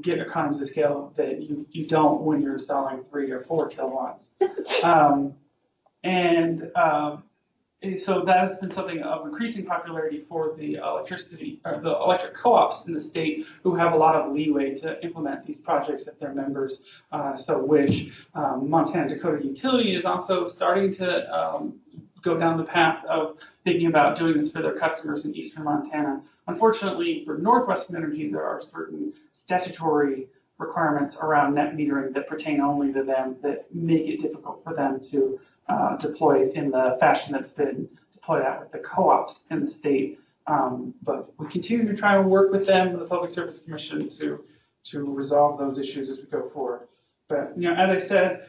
get economies of scale that you don't when you're installing 3 or 4 kilowatts. So that has been something of increasing popularity for the electric co-ops in the state, who have a lot of leeway to implement these projects at their members. Montana Dakota Utility is also starting to go down the path of thinking about doing this for their customers in eastern Montana. Unfortunately, for Northwestern Energy, there are certain statutory requirements around net metering that pertain only to them that make it difficult for them to deploy it in the fashion that's been deployed out with the co-ops in the state. But we continue to try and work with them, the Public Service Commission, to resolve those issues as we go forward. But as I said,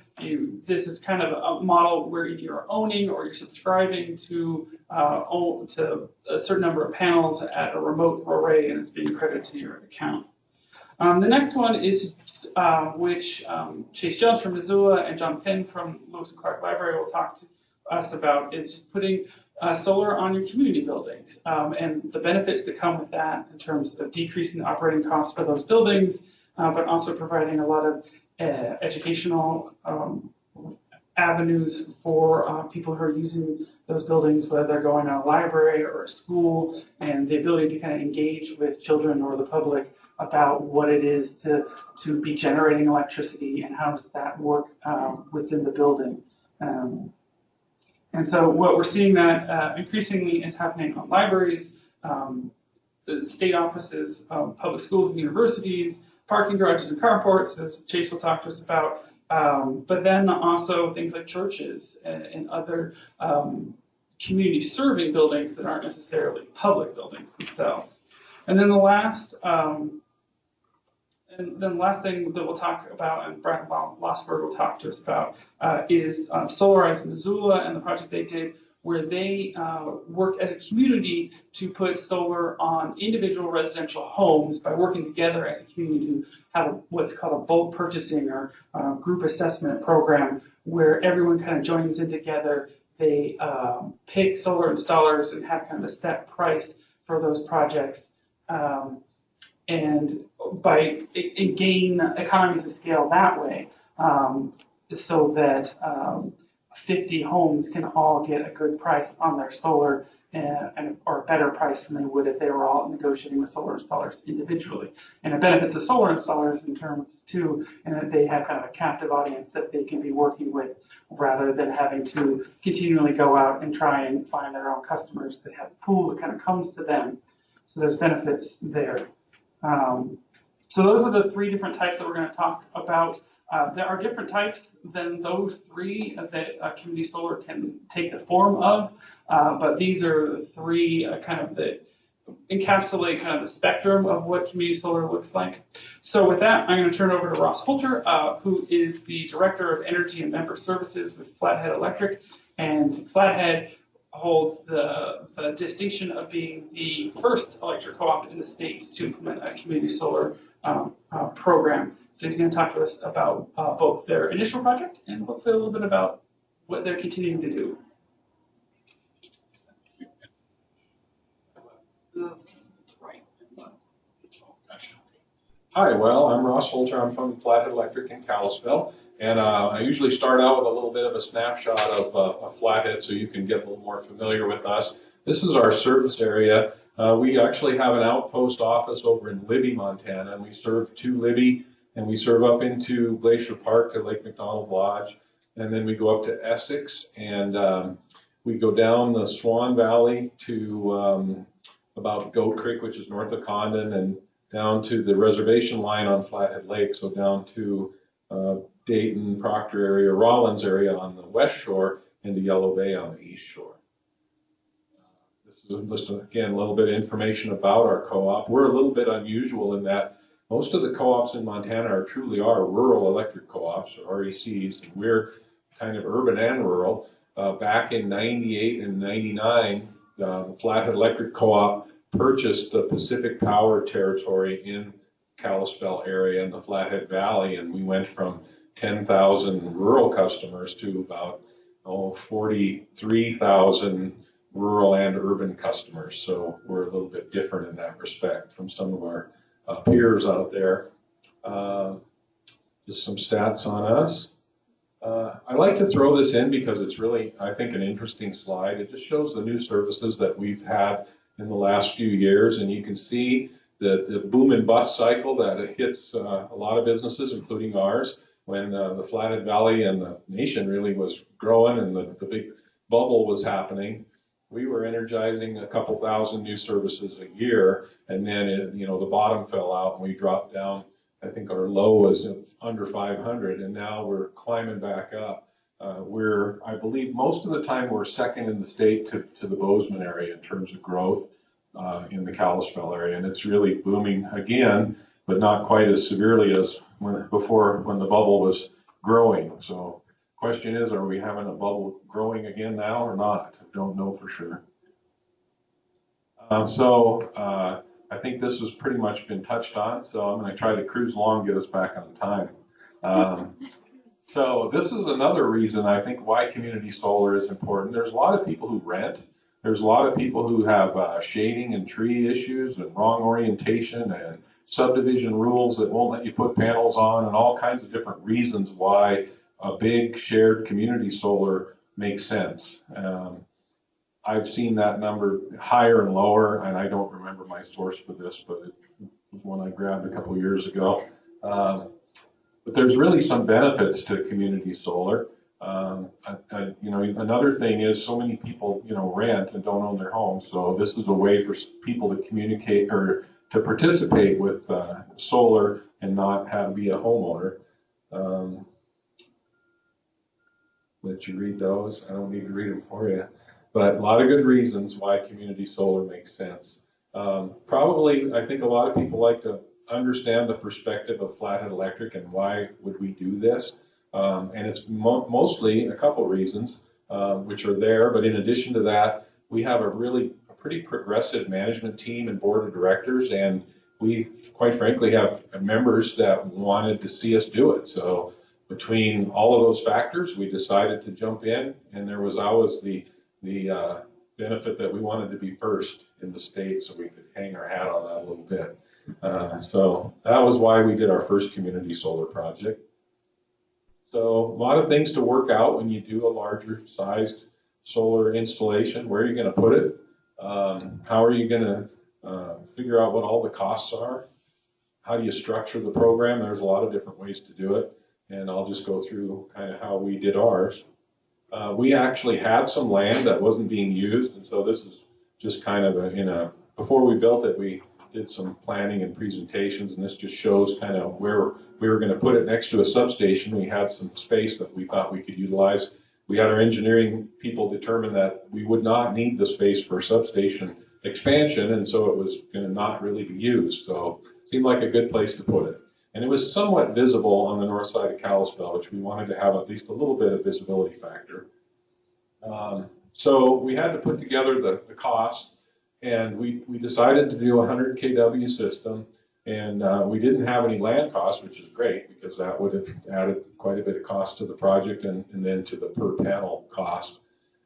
this is kind of a model where either you're owning or you're subscribing to a certain number of panels at a remote array, and it's being credited to your account. The next one is which Chase Jones from Missoula and John Finn from Lewis and Clark Library will talk to us about, is putting solar on your community buildings and the benefits that come with that in terms of decreasing the operating costs for those buildings, but also providing a lot of educational avenues for people who are using those buildings, whether they're going to a library or a school, and the ability to kind of engage with children or the public about what it is to be generating electricity and how does that work within the building. And so what we're seeing that increasingly is happening on libraries, the state offices, public schools and universities, parking garages and carports, as Chase will talk to us about, but then also things like churches and other community serving buildings that aren't necessarily public buildings themselves. And then the last thing that we'll talk about, and Brad Lossberg will talk to us about, is Solarize Missoula and the project they did, where they worked as a community to put solar on individual residential homes by working together as a community to have what's called a bulk purchasing or group assessment program, where everyone kind of joins in together. They pick solar installers and have kind of a set price for those projects. And gain economies of scale that way, so that 50 homes can all get a good price on their solar, or a better price than they would if they were all negotiating with solar installers individually. And it benefits the solar installers in terms too, and that they have kind of a captive audience that they can be working with, rather than having to continually go out and try and find their own customers. They have a pool that kind of comes to them. So there's benefits there. So those are the 3 different types that we're going to talk about. There are different types than those 3 that community solar can take the form of, but these are 3 kind of that encapsulate kind of the spectrum of what community solar looks like. So with that, I'm going to turn it over to Ross Holter, who is the Director of Energy and Member Services with Flathead Electric. And Flathead holds the distinction of being the first electric co-op in the state to implement a community solar program. So he's going to talk to us about both their initial project and hopefully a little bit about what they're continuing to do. Hi, well, I'm Ross Holter. I'm from Flathead Electric in Kalispell. And I usually start out with a little bit of a snapshot of Flathead so you can get a little more familiar with us. This is our service area. We actually have an outpost office over in Libby, Montana, and we serve to Libby, and we serve up into Glacier Park to Lake McDonald Lodge, and then we go up to Essex, and we go down the Swan Valley to about Goat Creek, which is north of Condon, and down to the reservation line on Flathead Lake, so down to Dayton, Proctor area, Rollins area on the west shore, and to Yellow Bay on the east shore. This is just, again, a little bit of information about our co-op. We're a little bit unusual in that most of the co-ops in Montana truly are rural electric co-ops, or RECs, and we're kind of urban and rural. Back in 98 and 99, the Flathead Electric Co-op purchased the Pacific Power territory in Kalispell area and the Flathead Valley, and we went from 10,000 rural customers to about 43,000 rural and urban customers. So we're a little bit different in that respect from some of our peers out there. Just some stats on us. I like to throw this in because it's really, I think, an interesting slide. It just shows the new services that we've had in the last few years, and you can see the boom and bust cycle that it hits a lot of businesses, including ours, when the Flathead Valley and the nation really was growing and the big bubble was happening. We were energizing a couple thousand new services a year, and then the bottom fell out and we dropped down. I think our low was under 500, and now we're climbing back up. I believe most of the time we're second in the state to the Bozeman area in terms of growth in the Kalispell area, and it's really booming again, but not quite as severely as before when the bubble was growing. So question is, are we having a bubble growing again now or not? I don't know for sure. I think this has pretty much been touched on, so I'm going to try to cruise along, get us back on time. So this is another reason I think why community solar is important. There's a lot of people who rent. There's a lot of people who have shading and tree issues and wrong orientation and subdivision rules that won't let you put panels on, and all kinds of different reasons why a big shared community solar makes sense. I've seen that number higher and lower, and I don't remember my source for this, but it was one I grabbed a couple years ago. But there's really some benefits to community solar. Another thing is so many people, rent and don't own their homes. So this is a way for people to communicate or to participate with solar and not have to be a homeowner. Let you read those. I don't need to read them for you. But a lot of good reasons why community solar makes sense. Probably, I think a lot of people like to understand the perspective of Flathead Electric and why would we do this. And it's mostly a couple reasons which are there. But in addition to that, we have a pretty progressive management team and board of directors. And we, quite frankly, have members that wanted to see us do it. So between all of those factors, we decided to jump in. And there was always the benefit that we wanted to be first in the state, so we could hang our hat on that a little bit. So that was why we did our first community solar project. So a lot of things to work out when you do a larger sized solar installation. Where are you going to put it? How are you going to figure out what all the costs are? How do you structure the program? There's a lot of different ways to do it, and I'll just go through kind of how we did ours. We actually had some land that wasn't being used, and so this is just kind of before we built it, we did some planning and presentations, and this just shows kind of where we were going to put it next to a substation. We had some space that we thought we could utilize. We had our engineering people determine that we would not need the space for substation expansion, and so it was going to not really be used. So it seemed like a good place to put it. And it was somewhat visible on the north side of Kalispell, which we wanted to have at least a little bit of visibility factor. So we had to put together the cost, and we decided to do a 100 kW system, and we didn't have any land costs, which is great because that would have added quite a bit of cost to the project and then to the per panel cost.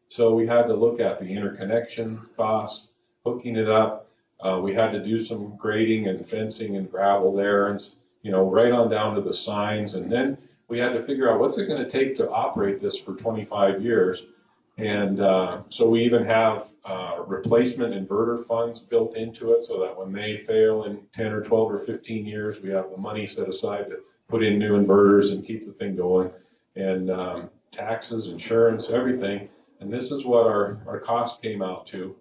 So we had to look at the interconnection costs, hooking it up. We had to do some grading and fencing and gravel there, and right on down to the signs. And then we had to figure out what's it going to take to operate this for 25 years. And so we even have replacement inverter funds built into it so that when they fail in 10 or 12 or 15 years, we have the money set aside to put in new inverters and keep the thing going. And taxes, insurance, everything. And this is what our cost came out to.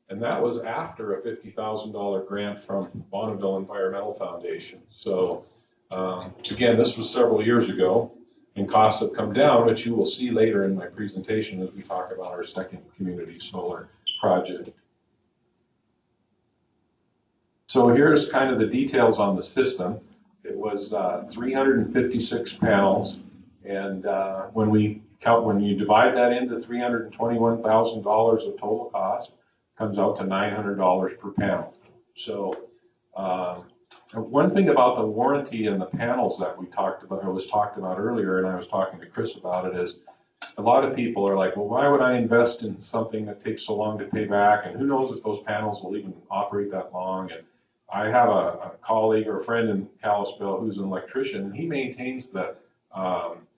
And that was after a $50,000 grant from Bonneville Environmental Foundation. So again, this was several years ago, and costs have come down, which you will see later in my presentation as we talk about our second community solar project. So here's kind of the details on the system. It was 356 panels, and when you divide that into $321,000 of total cost, comes out to $900 per panel. So one thing about the warranty and the panels that we talked about, or was talked about earlier, and I was talking to Chris about it, is a lot of people are like, well, why would I invest in something that takes so long to pay back? And who knows if those panels will even operate that long? And I have a colleague or a friend in Kalispell who's an electrician, and he maintains the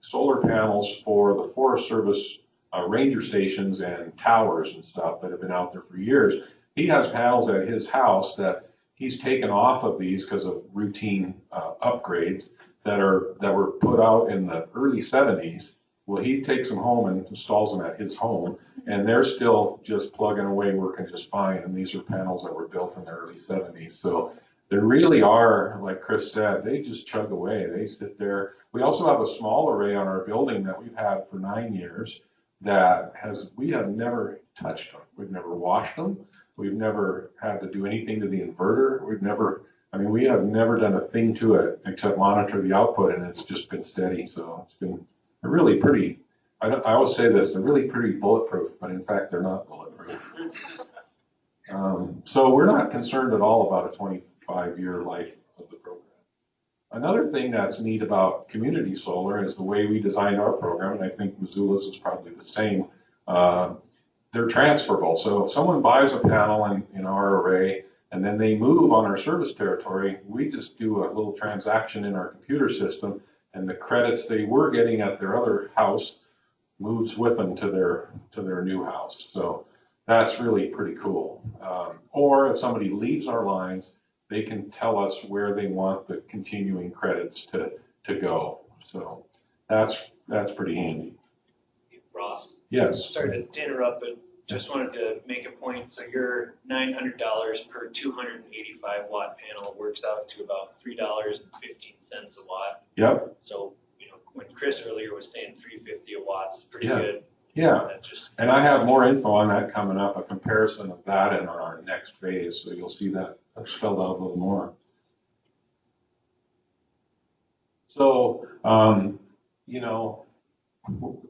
solar panels for the Forest Service ranger stations and towers and stuff that have been out there for years. He has panels at his house that he's taken off of these because of routine upgrades that were put out in the early 70s. Well, he takes them home and installs them at his home, and they're still just plugging away, working just fine. And these are panels that were built in the early 70s. So they really are, like Chris said, they just chug away. They sit there. We also have a small array on our building that we've had for 9 years that we have never touched them. We've never washed them. We've never had to do anything to the inverter. We have never done a thing to it except monitor the output, and it's just been steady. So it's been really pretty, I always say this, they're really pretty bulletproof, but in fact, they're not bulletproof. So we're not concerned at all about a 25-year life of the program. Another thing that's neat about community solar is the way we designed our program, and I think Missoula's is probably the same. They're transferable. So if someone buys a panel in our array and then they move on our service territory, we just do a little transaction in our computer system, and the credits they were getting at their other house moves with them to their new house. So that's really pretty cool. Or if somebody leaves our lines, they can tell us where they want the continuing credits to go. So that's pretty handy. Ross? Yes. Sorry to interrupt, but just wanted to make a point. So your $900 per 285 watt panel works out to about $3.15 a watt. Yep. So, when Chris earlier was saying $3.50 a watt's pretty Yeah. good. Yeah. And I have more info on that coming up, a comparison of that in our next phase. So you'll see that spelled out a little more. So,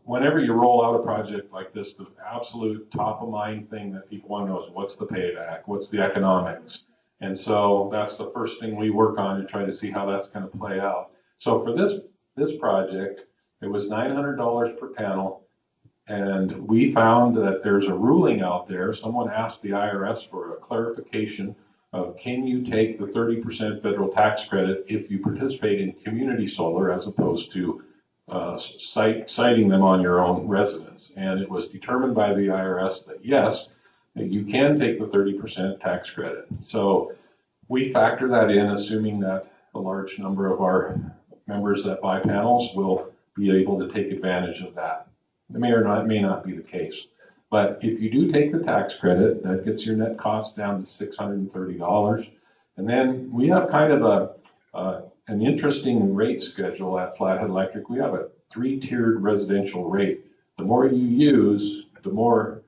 whenever you roll out a project like this, the absolute top of mind thing that people want to know is what's the payback, what's the economics. And so that's the first thing we work on to try to see how that's going to play out. So for this project, it was $900 per panel. And we found that there's a ruling out there. Someone asked the IRS for a clarification of, can you take the 30% federal tax credit if you participate in community solar as opposed to citing them on your own residence? And it was determined by the IRS that yes, that you can take the 30% tax credit. So we factor that in, assuming that a large number of our members that buy panels will be able to take advantage of that. It may or may not be the case. But if you do take the tax credit, that gets your net cost down to $630. And then we have kind of an interesting rate schedule at Flathead Electric. We have a 3-tiered residential rate. The more you use, the more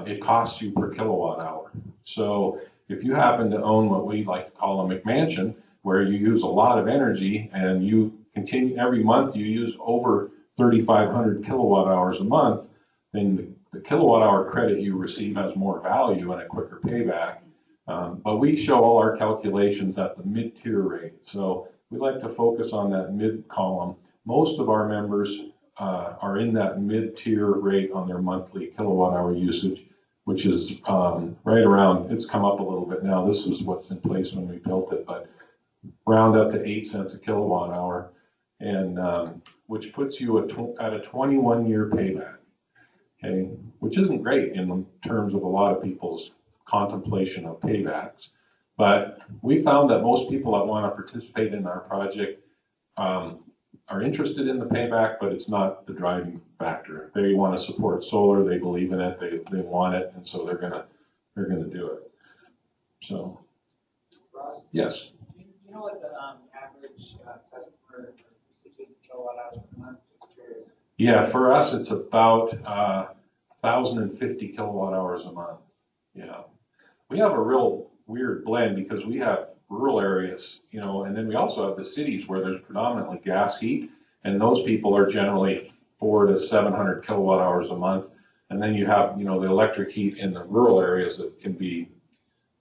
it costs you per kilowatt hour. So if you happen to own what we like to call a McMansion, where you use a lot of energy and you continue every month you use over 3,500 kilowatt hours a month, then the kilowatt hour credit you receive has more value and a quicker payback. But we show all our calculations at the mid-tier rate. So we like to focus on that mid column. Most of our members are in that mid-tier rate on their monthly kilowatt hour usage, which is right around, it's come up a little bit now. This is what's in place when we built it, but round up to 8 cents a kilowatt hour, and which puts you at a 21-year payback, okay, which isn't great in terms of a lot of people's contemplation of paybacks. But we found that most people that want to participate in our project are interested in the payback, but it's not the driving factor. They want to support solar, they believe in it, they want it, and so they're gonna do it. So, Ross, yes. do you know what the average customer usage is in kilowatt hours per month? Just curious. Yeah, for us it's about 1,050 kilowatt hours a month. Yeah, we have a real weird blend because we have rural areas, and then we also have the cities where there's predominantly gas heat, and those people are generally 400 to 700 kilowatt hours a month. And then you have, the electric heat in the rural areas that can be,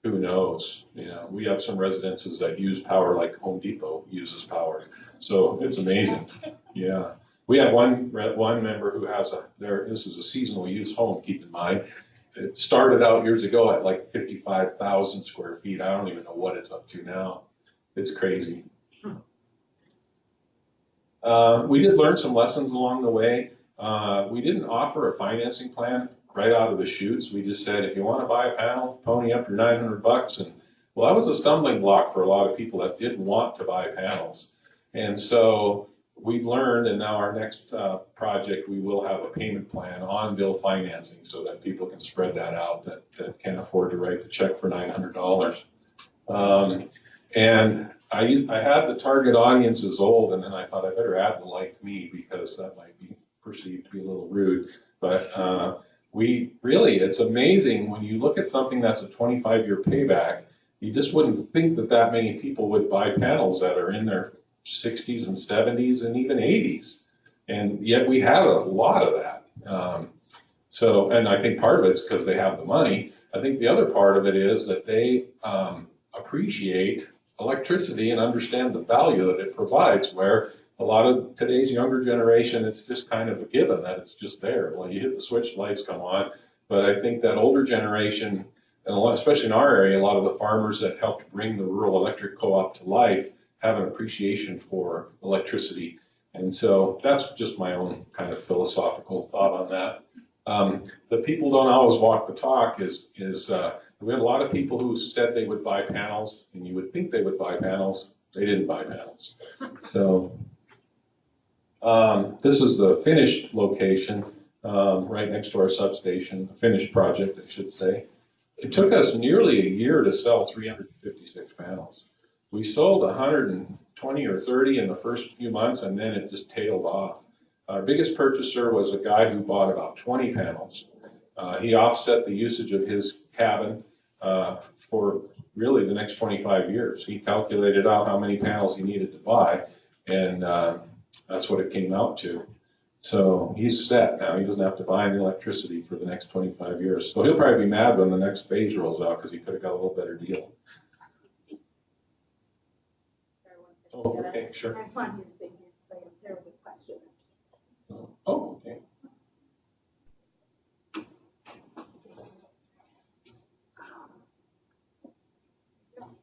who knows? We have some residences that use power like Home Depot uses power. So it's amazing. Yeah. We have one member who has this is a seasonal use home, keep in mind. it started out years ago at like 55,000 square feet. I don't even know what it's up to now. It's crazy. We did learn some lessons along the way. We didn't offer a financing plan right out of the chutes. We just said, if you want to buy a panel, pony up your $900. And well, that was a stumbling block for a lot of people that did want to buy panels. And so we've learned, and now our next project, we will have a payment plan on bill financing so that people can spread that out that can't afford to write the check for $900. And I had the target audience as old, and then I thought I better add the like me because that might be perceived to be a little rude. But it's amazing when you look at something that's a 25-year payback, you just wouldn't think that many people would buy panels that are in their 60s and 70s and even 80s. And yet we have a lot of that. And I think part of it's because they have the money. I think the other part of it is that they appreciate electricity and understand the value that it provides, where a lot of today's younger generation, it's just kind of a given that it's just there. Well, you hit the switch, lights come on. But I think that older generation, and especially in our area, a lot of the farmers that helped bring the rural electric co-op to life have an appreciation for electricity. And so that's just my own kind of philosophical thought on that. The people don't always walk the talk we had a lot of people who said they would buy panels, and you would think they would buy panels. They didn't buy panels. So this is the finished location right next to our substation, a finished project, I should say. It took us nearly a year to sell 356 panels. We sold 120 or 30 in the first few months, and then it just tailed off. Our biggest purchaser was a guy who bought about 20 panels. He offset the usage of his cabin for really the next 25 years. He calculated out how many panels he needed to buy, and that's what it came out to. So he's set now. He doesn't have to buy any electricity for the next 25 years. So he'll probably be mad when the next phase rolls out because he could have got a little better deal. Oh, okay, sure. I'm on your thing here, so there was a question. Oh, okay.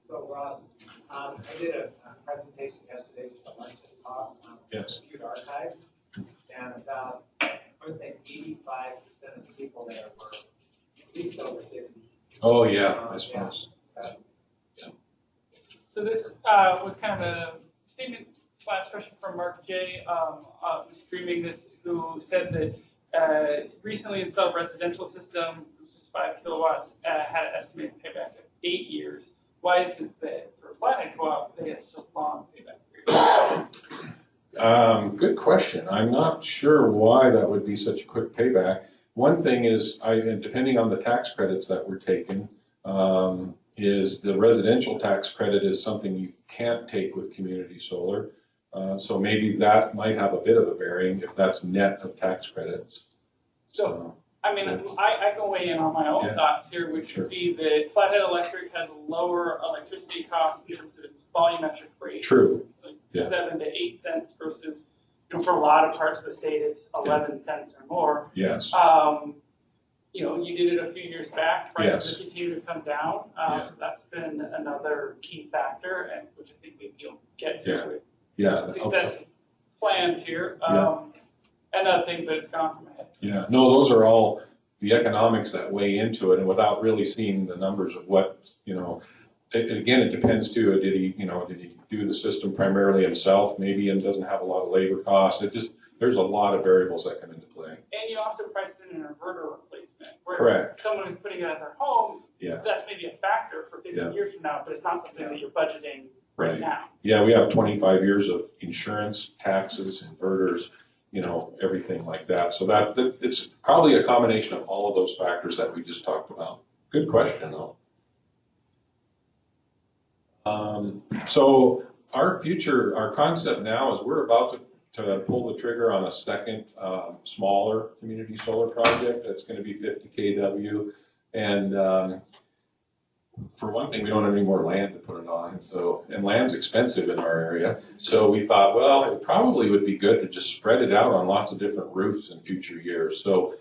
So Ross, I did a presentation yesterday, just a lunch and talk on Yes. computer archives, and about, I would say 85% of the people there were at least over 60. Oh, yeah, I suppose. So this was kind of a statement / question from Mark J. Streaming this, who said that recently installed residential system, which is 5 kilowatts, had an estimated payback of 8 years. Why is it that for Flathead Co-op they have such a long payback period? Good question. I'm not sure why that would be such a quick payback. One thing is, depending on the tax credits that were taken, is the residential tax credit is something you can't take with community solar. So maybe that might have a bit of a bearing if that's net of tax credits. So, I mean, I can weigh in on my own thoughts here, which would be that Flathead Electric has a lower electricity cost in terms of its volumetric rate. True. Like 7 to 8 cents versus, for a lot of parts of the state, it's 11 cents or more. Yes. You did it a few years back. Prices have continued to come down. So that's been another key factor, and which I think maybe you'll get to with success plans here. Another thing, but it's gone from my head. Yeah, no, those are all the economics that weigh into it, and without really seeing the numbers of what, again, it depends too. Did he do the system primarily himself, maybe, and doesn't have a lot of labor costs? There's a lot of variables that come into play. And you also priced in an inverter replacement. Whereas Correct. someone who's putting it at their home, that's maybe a factor for 50 years from now, but it's not something that you're budgeting right now. Yeah, we have 25 years of insurance, taxes, inverters, everything like that. So that it's probably a combination of all of those factors that we just talked about. Good question, though. So our concept now is we're about to pull the trigger on a second smaller community solar project that's going to be 50 kW. And for one thing, we don't have any more land to put it on. And land's expensive in our area. So we thought, well, it probably would be good to just spread it out on lots of different roofs in future years. So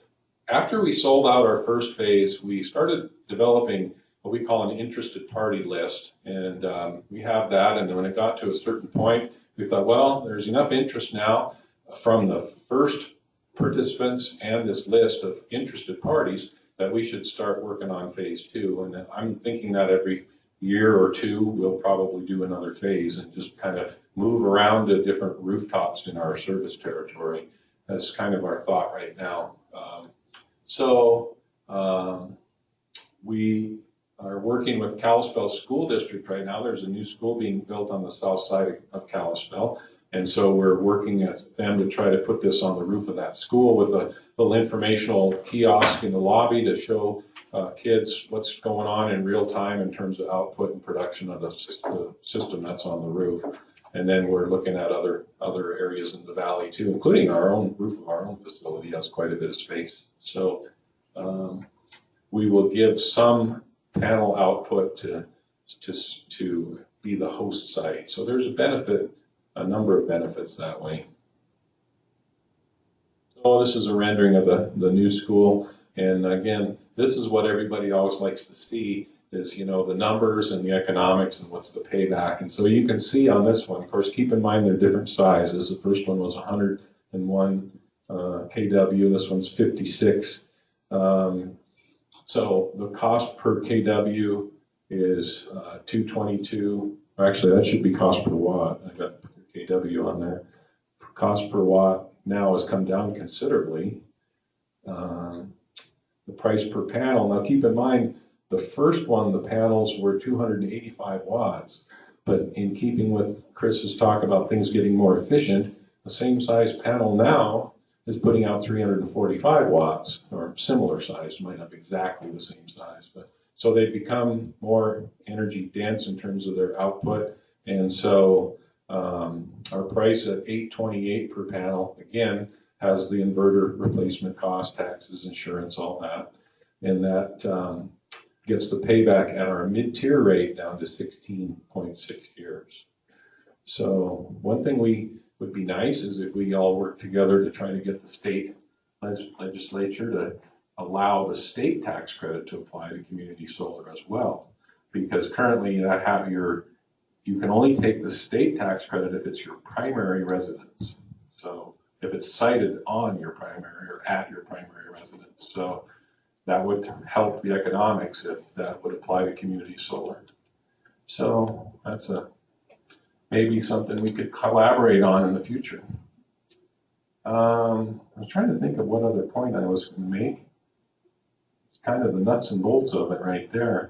after we sold out our first phase, we started developing what we call an interested party list. And we have that. And when it got to a certain point, we thought, well, there's enough interest now from the first participants and this list of interested parties that we should start working on phase 2. And I'm thinking that every year or two, we'll probably do another phase and just kind of move around to different rooftops in our service territory. That's kind of our thought right now. We are working with Kalispell School District right now. There's a new school being built on the south side of Kalispell. And so we're working with them to try to put this on the roof of that school with a little informational kiosk in the lobby to show kids what's going on in real time in terms of output and production of the system that's on the roof. And then we're looking at other areas in the valley too, including our own roof of our own facility has quite a bit of space. So we will give some panel output to be the host site. So there's a number of benefits that way. So this is a rendering of the new school. And again, this is what everybody always likes to see is, you know, the numbers and the economics and what's the payback. And so you can see on this one, of course, keep in mind they're different sizes. The first one was 101 kW. This one's 56. So the cost per kW is 222. Actually, that should be cost per watt. I got kW on there. Cost per watt now has come down considerably. The price per panel. Now keep in mind, the first one, the panels were 285 watts, but in keeping with Chris's talk about things getting more efficient, the same size panel now is putting out 345 watts, or similar size, might not be exactly the same size, but so they've become more energy dense in terms of their output. And so our price at $828 per panel, again, has the inverter replacement cost, taxes, insurance, all that. And that gets the payback at our mid-tier rate down to 16.6 years. So one thing would be nice is if we all work together to try to get the state legislature to allow the state tax credit to apply to community solar as well. Because currently you can only take the state tax credit if it's your primary residence. So if it's sited on your primary or at your primary residence. So that would help the economics if that would apply to community solar. So that's maybe something we could collaborate on in the future. I was trying to think of what other point I was going to make. It's kind of the nuts and bolts of it right there.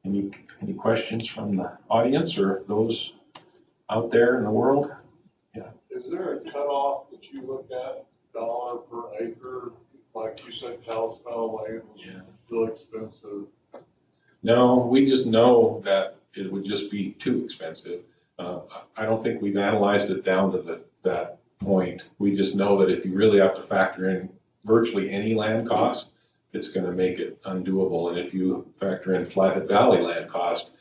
Any questions from the audience or those out there in the world? Yeah. Is there a cutoff that you look at, dollar per acre? Like you said, Kalispell land was really expensive. No, we just know that it would just be too expensive. I don't think we've analyzed it down to that point. We just know that if you really have to factor in virtually any land cost, it's going to make it undoable. And if you factor in Flathead Valley land cost,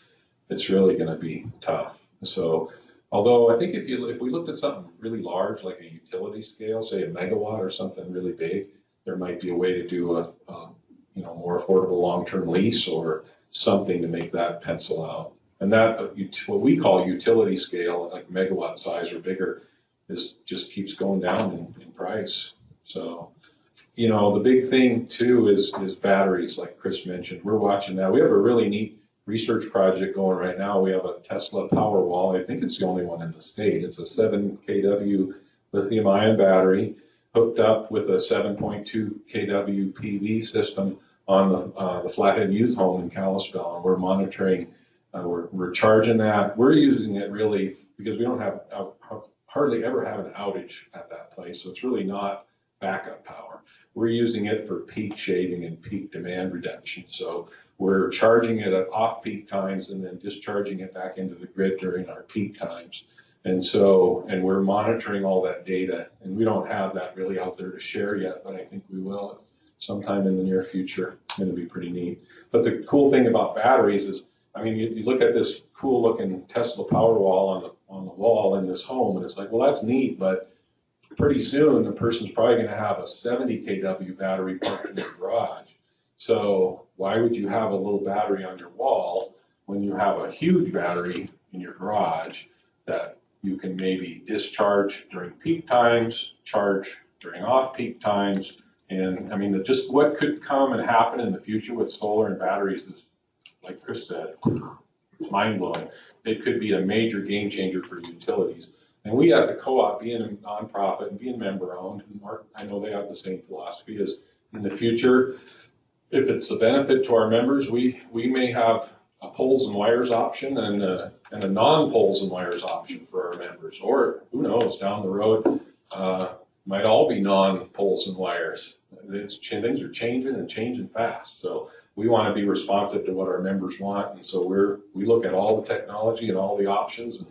it's really going to be tough. So, although I think if we looked at something really large, like a utility scale, say a megawatt or something really big, there might be a way to do a more affordable long-term lease or something to make that pencil out. And that what we call utility scale, like megawatt size or bigger, just keeps going down in price. So, the big thing too is batteries, like Chris mentioned. We're watching that. We have a really neat research project going right now. We have a Tesla Powerwall. I think it's the only one in the state. It's a 7 kW lithium-ion battery hooked up with a 7.2 kW PV system on the Flathead Youth Home in Kalispell, and we're monitoring. We're charging that. We're using it really because we don't hardly ever have an outage at that place, so it's really not backup power. We're using it for peak shaving and peak demand reduction. So we're charging it at off-peak times and then discharging it back into the grid during our peak times. And we're monitoring all that data, and we don't have that really out there to share yet, but I think we will sometime in the near future. It's going to be pretty neat. But the cool thing about batteries is, you look at this cool looking Tesla Powerwall on the wall in this home, and it's like, well, that's neat, but pretty soon, the person's probably gonna have a 70 kW battery parked in their garage. So why would you have a little battery on your wall when you have a huge battery in your garage that you can maybe discharge during peak times, charge during off-peak times? And I mean, just what could come and happen in the future with solar and batteries is, like Chris said, it's mind-blowing. It could be a major game changer for utilities. And we at the co-op, being a nonprofit and being member-owned, and Mark, I know they have the same philosophy, is in the future, if it's a benefit to our members, we may have a poles and wires option and a non-poles and wires option for our members. Or who knows, down the road, might all be non-poles and wires. Things are changing and changing fast. So we want to be responsive to what our members want. And so we look at all the technology and all the options,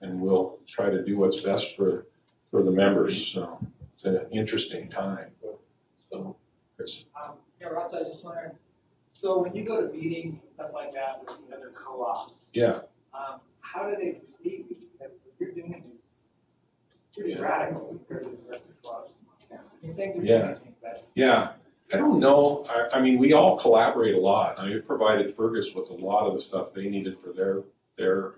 and we'll try to do what's best for the members. So it's an interesting time. So, Chris. Yeah, Russ, I just wondered, so when you go to meetings and stuff like that with the other co-ops, Yeah. how do they perceive you? Because what you're doing is pretty radical compared to the rest of the co-ops. I mean, things are changing, but. Yeah. I don't know. I mean, we all collaborate a lot. I provided Fergus with a lot of the stuff they needed for their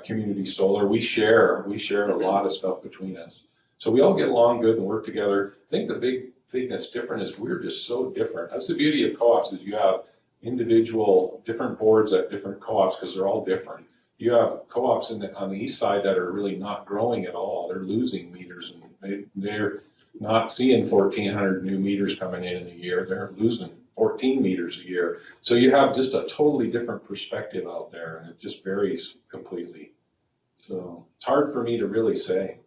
community solar. We share a lot of stuff between us. So we all get along good and work together. I think the big thing that's different is we're just so different. That's the beauty of co-ops, is you have individual different boards at different co-ops because they're all different. You have co-ops on the east side that are really not growing at all. They're losing meters, and they're not seeing 1,400 new meters coming in a year. They're losing 14 meters a year. So you have just a totally different perspective out there, and it just varies completely. So it's hard for me to really say.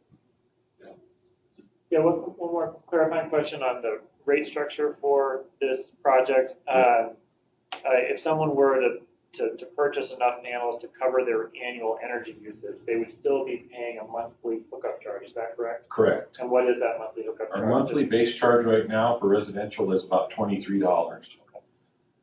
Yeah, one more clarifying question on the rate structure for this project. If someone were to purchase enough panels to cover their annual energy usage, they would still be paying a monthly hookup charge, is that correct? Correct. And what is that monthly hookup charge? Our monthly base charge right now for residential is about $23.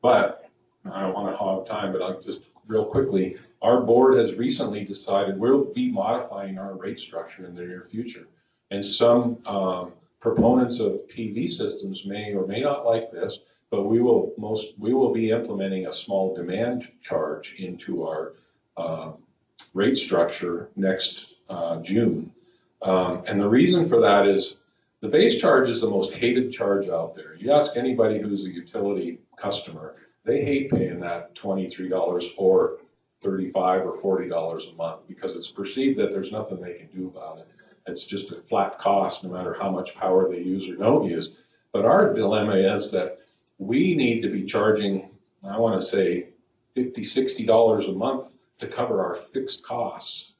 But I don't want to hog time, but I'll just real quickly, our board has recently decided we'll be modifying our rate structure in the near future. And some proponents of PV systems may or may not like this, but we will be implementing a small demand charge into our rate structure next June. And the reason for that is the base charge is the most hated charge out there. You ask anybody who's a utility customer, they hate paying that $23 or $35 or $40 a month because it's perceived that there's nothing they can do about it. It's just a flat cost no matter how much power they use or don't use. But our dilemma is that we need to be charging, I want to say, $50, $60 a month to cover our fixed costs.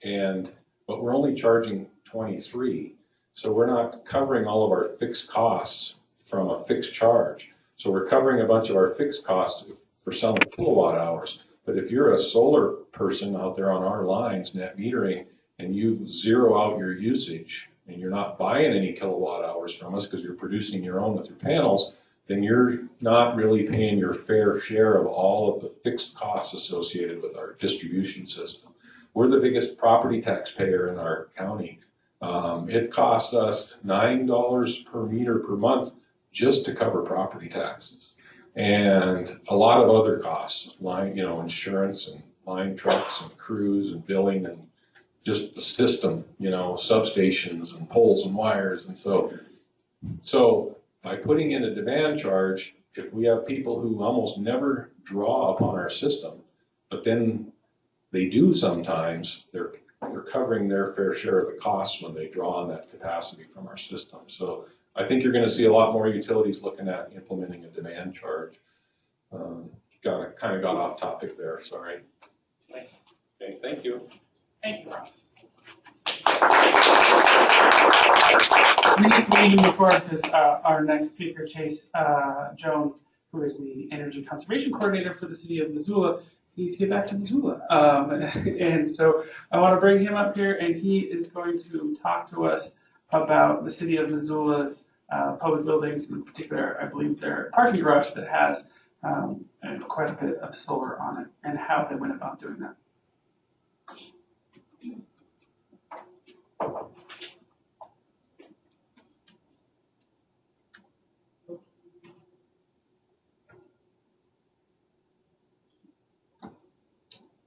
But we're only charging 23. So we're not covering all of our fixed costs from a fixed charge. So we're covering a bunch of our fixed costs for selling kilowatt hours. But if you're a solar person out there on our lines, net metering, and you zero out your usage and you're not buying any kilowatt hours from us because you're producing your own with your panels, then you're not really paying your fair share of all of the fixed costs associated with our distribution system. We're the biggest property tax payer in our county. It costs us $9 per meter per month just to cover property taxes and a lot of other costs, insurance and line trucks and crews and billing and just the system, substations and poles and wires. And so by putting in a demand charge, if we have people who almost never draw upon our system, but then they do sometimes, they're covering their fair share of the costs when they draw on that capacity from our system. So I think you're going to see a lot more utilities looking at implementing a demand charge. Kind of got off topic there, sorry. Thanks. Okay, thank you. Thank you, Ross. We need to move forward because our next speaker, Chase Jones, who is the Energy Conservation Coordinator for the City of Missoula, needs to get back to Missoula. And so I want to bring him up here, and he is going to talk to us about the City of Missoula's public buildings, in particular, I believe their parking garage that has quite a bit of solar on it, and how they went about doing that.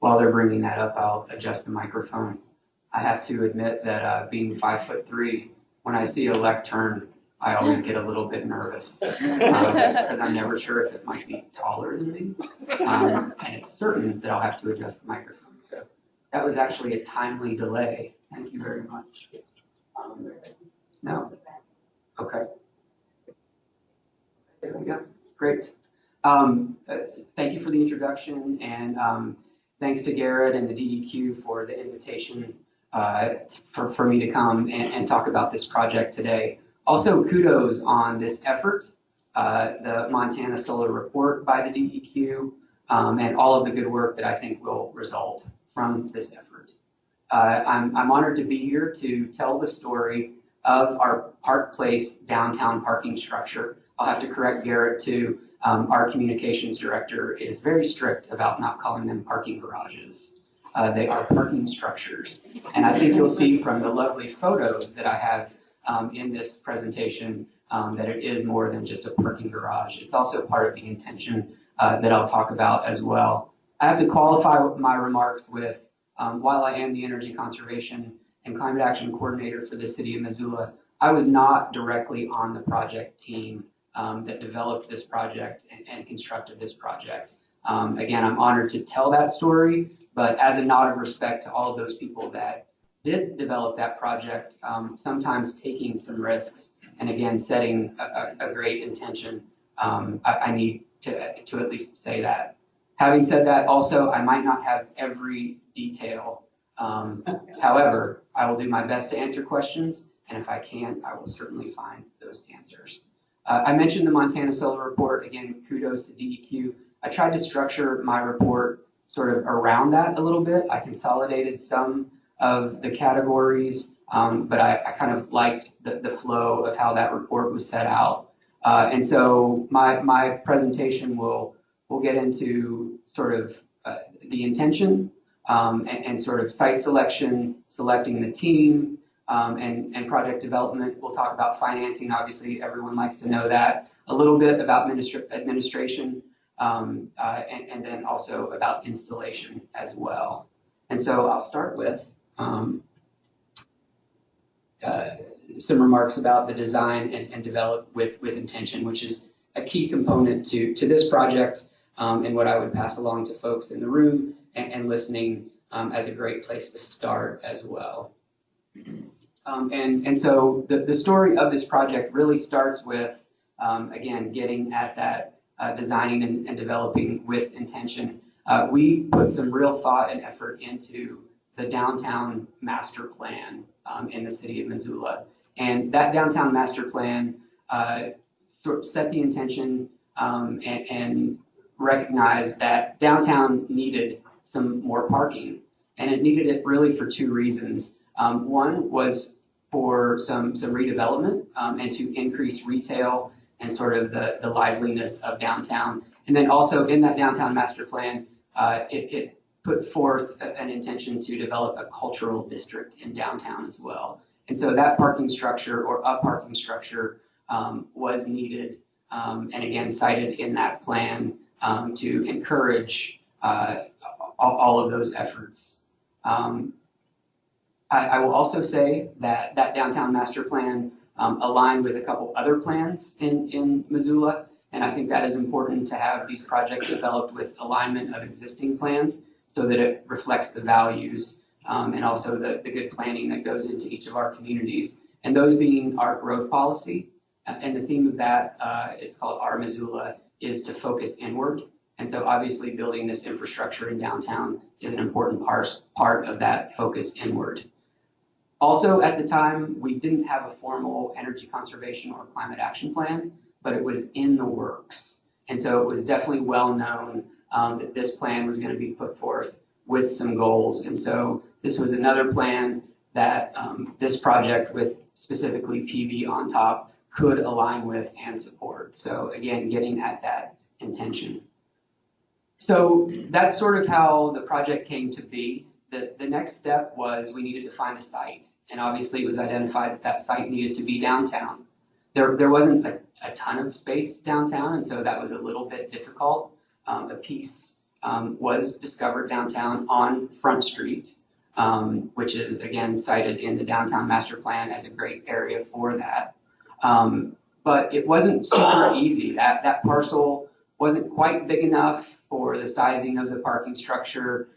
while they're bringing that up, I'll adjust the microphone. I have to admit that being 5'3", when I see a lectern, I always get a little bit nervous because I'm never sure if it might be taller than me. And it's certain that I'll have to adjust the microphone. So that was actually a timely delay. Thank you very much. No? Okay. There we go. Great. Thank you for the introduction, and thanks to Garrett and the DEQ for the invitation for me to come and talk about this project today. Also, kudos on this effort, the Montana Solar Report by the DEQ, and all of the good work that I think will result from this effort. I'm honored to be here to tell the story of our Park Place downtown parking structure. I'll have to correct Garrett too. Our communications director is very strict about not calling them parking garages. They are parking structures. And I think you'll see from the lovely photos that I have in this presentation that it is more than just a parking garage. It's also part of the intention that I'll talk about as well. I have to qualify my remarks with, while I am the Energy Conservation and Climate Action Coordinator for the City of Missoula, I was not directly on the project team that developed this project and constructed this project. Again, I'm honored to tell that story, but as a nod of respect to all of those people that did develop that project, sometimes taking some risks, and again, setting a great intention, I need to at least say that. Having said that, also, I might not have every detail. However, I will do my best to answer questions, and if I can't, I will certainly find those answers. I mentioned the Montana Solar Report. Again, kudos to DEQ. I tried to structure my report sort of around that a little bit. I consolidated some of the categories, but I kind of liked the flow of how that report was set out. And so my presentation will get into sort of the intention and sort of site selection, selecting the team, and project development. We'll talk about financing. Obviously, everyone likes to know that. A little bit about administration, and then also about installation as well. And so I'll start with some remarks about the design and develop with intention, which is a key component to this project, and what I would pass along to folks in the room and listening as a great place to start as well. And so the story of this project really starts with, again, getting at that designing and developing with intention. We put some real thought and effort into the downtown master plan in the city of Missoula. And that downtown master plan sort of set the intention and recognized that downtown needed some more parking. And it needed it really for two reasons. One was for some redevelopment and to increase retail and sort of the liveliness of downtown. And then also in that downtown master plan, it put forth an intention to develop a cultural district in downtown as well. And so that parking structure, or a parking structure, was needed, and again cited in that plan to encourage all of those efforts. I will also say that that downtown master plan aligned with a couple other plans in Missoula, and I think that is important to have these projects developed with alignment of existing plans so that it reflects the values and also the good planning that goes into each of our communities. And those being our growth policy, and the theme of that is called Our Missoula, is to focus inward. And so obviously building this infrastructure in downtown is an important part of that focus inward. Also, at the time, we didn't have a formal energy conservation or climate action plan, but it was in the works. And so it was definitely well known that this plan was going to be put forth with some goals. And so this was another plan that this project, with specifically PV on top, could align with and support. So again, getting at that intention. So that's sort of how the project came to be. The next step was we needed to find a site. And obviously it was identified that that site needed to be downtown. There wasn't a ton of space downtown, and so that was a little bit difficult. A piece was discovered downtown on Front Street, which is again cited in the downtown master plan as a great area for that. But it wasn't super easy. That parcel wasn't quite big enough for the sizing of the parking structure.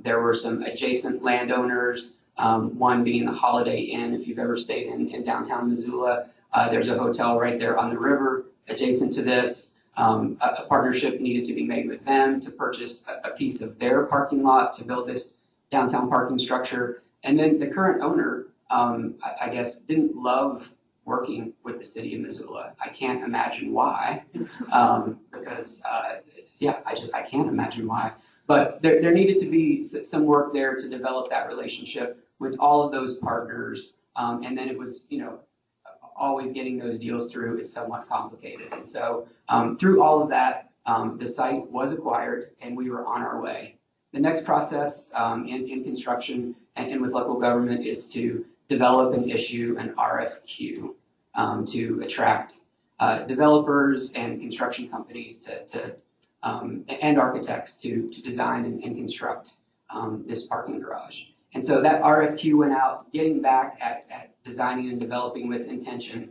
There were some adjacent landowners, one being the Holiday Inn. If you've ever stayed in downtown Missoula, there's a hotel right there on the river adjacent to this. A partnership needed to be made with them to purchase a piece of their parking lot to build this downtown parking structure. And then the current owner, I guess, didn't love working with the city of Missoula. I can't imagine why, because I can't imagine why. But there needed to be some work there to develop that relationship with all of those partners. And then it was, always getting those deals through is somewhat complicated. And so through all of that, the site was acquired and we were on our way. The next process in construction and with local government is to develop and issue an RFQ to attract developers and construction companies and architects to design and construct this parking garage. And so that RFQ went out, getting back at designing and developing with intention.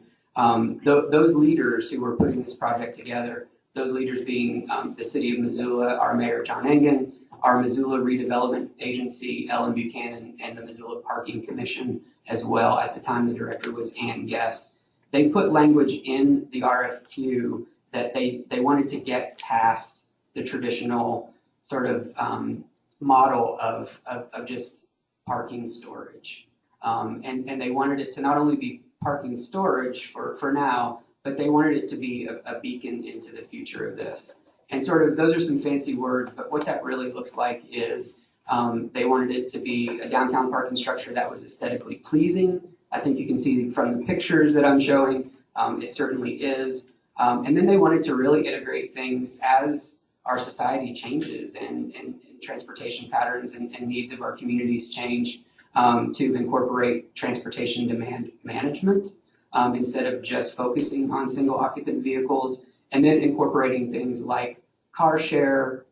Those leaders who were putting this project together, those leaders being the city of Missoula, our mayor, John Engen, our Missoula Redevelopment Agency, Ellen Buchanan, and the Missoula Parking Commission as well. At the time, the director was Ann Guest. They put language in the RFQ that they wanted to get past the traditional sort of model of just parking storage. And they wanted it to not only be parking storage for now, but they wanted it to be a beacon into the future of this. And sort of, those are some fancy words, but what that really looks like is they wanted it to be a downtown parking structure that was aesthetically pleasing. I think you can see from the pictures that I'm showing, it certainly is. And then they wanted to really integrate things as our society changes and transportation patterns and needs of our communities change, to incorporate transportation demand management instead of just focusing on single occupant vehicles, and then incorporating things like car share,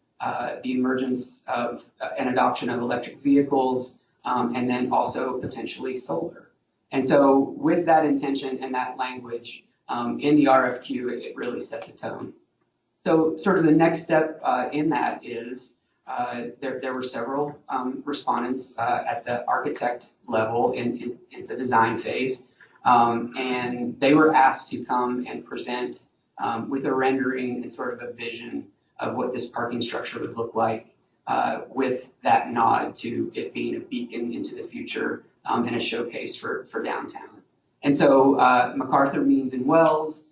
the emergence of and adoption of electric vehicles, and then also potentially solar. And so with that intention and that language in the RFQ, it really set the tone. So sort of the next step in that is there were several respondents at the architect level in the design phase, and they were asked to come and present with a rendering and sort of a vision of what this parking structure would look like, with that nod to it being a beacon into the future and a showcase for downtown. And so MacArthur Means and Wells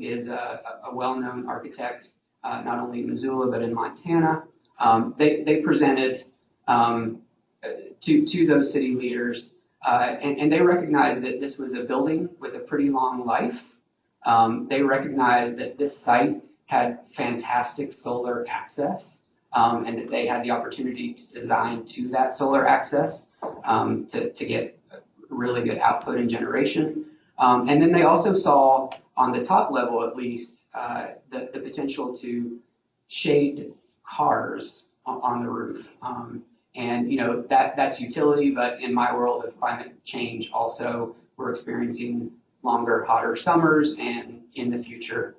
is a well-known architect, not only in Missoula, but in Montana. They presented to those city leaders, and they recognized that this was a building with a pretty long life. They recognized that this site had fantastic solar access, and that they had the opportunity to design to that solar access to get really good output and generation. And then they also saw, on the top level at least, the potential to shade cars on the roof. And that's utility, but in my world of climate change also, we're experiencing longer, hotter summers, and in the future,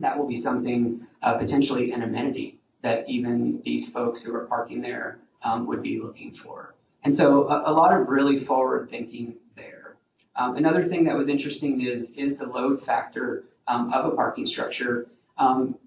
that will be something, potentially an amenity that even these folks who are parking there would be looking for. And so a lot of really forward thinking there. Another thing that was interesting is the load factor of a parking structure.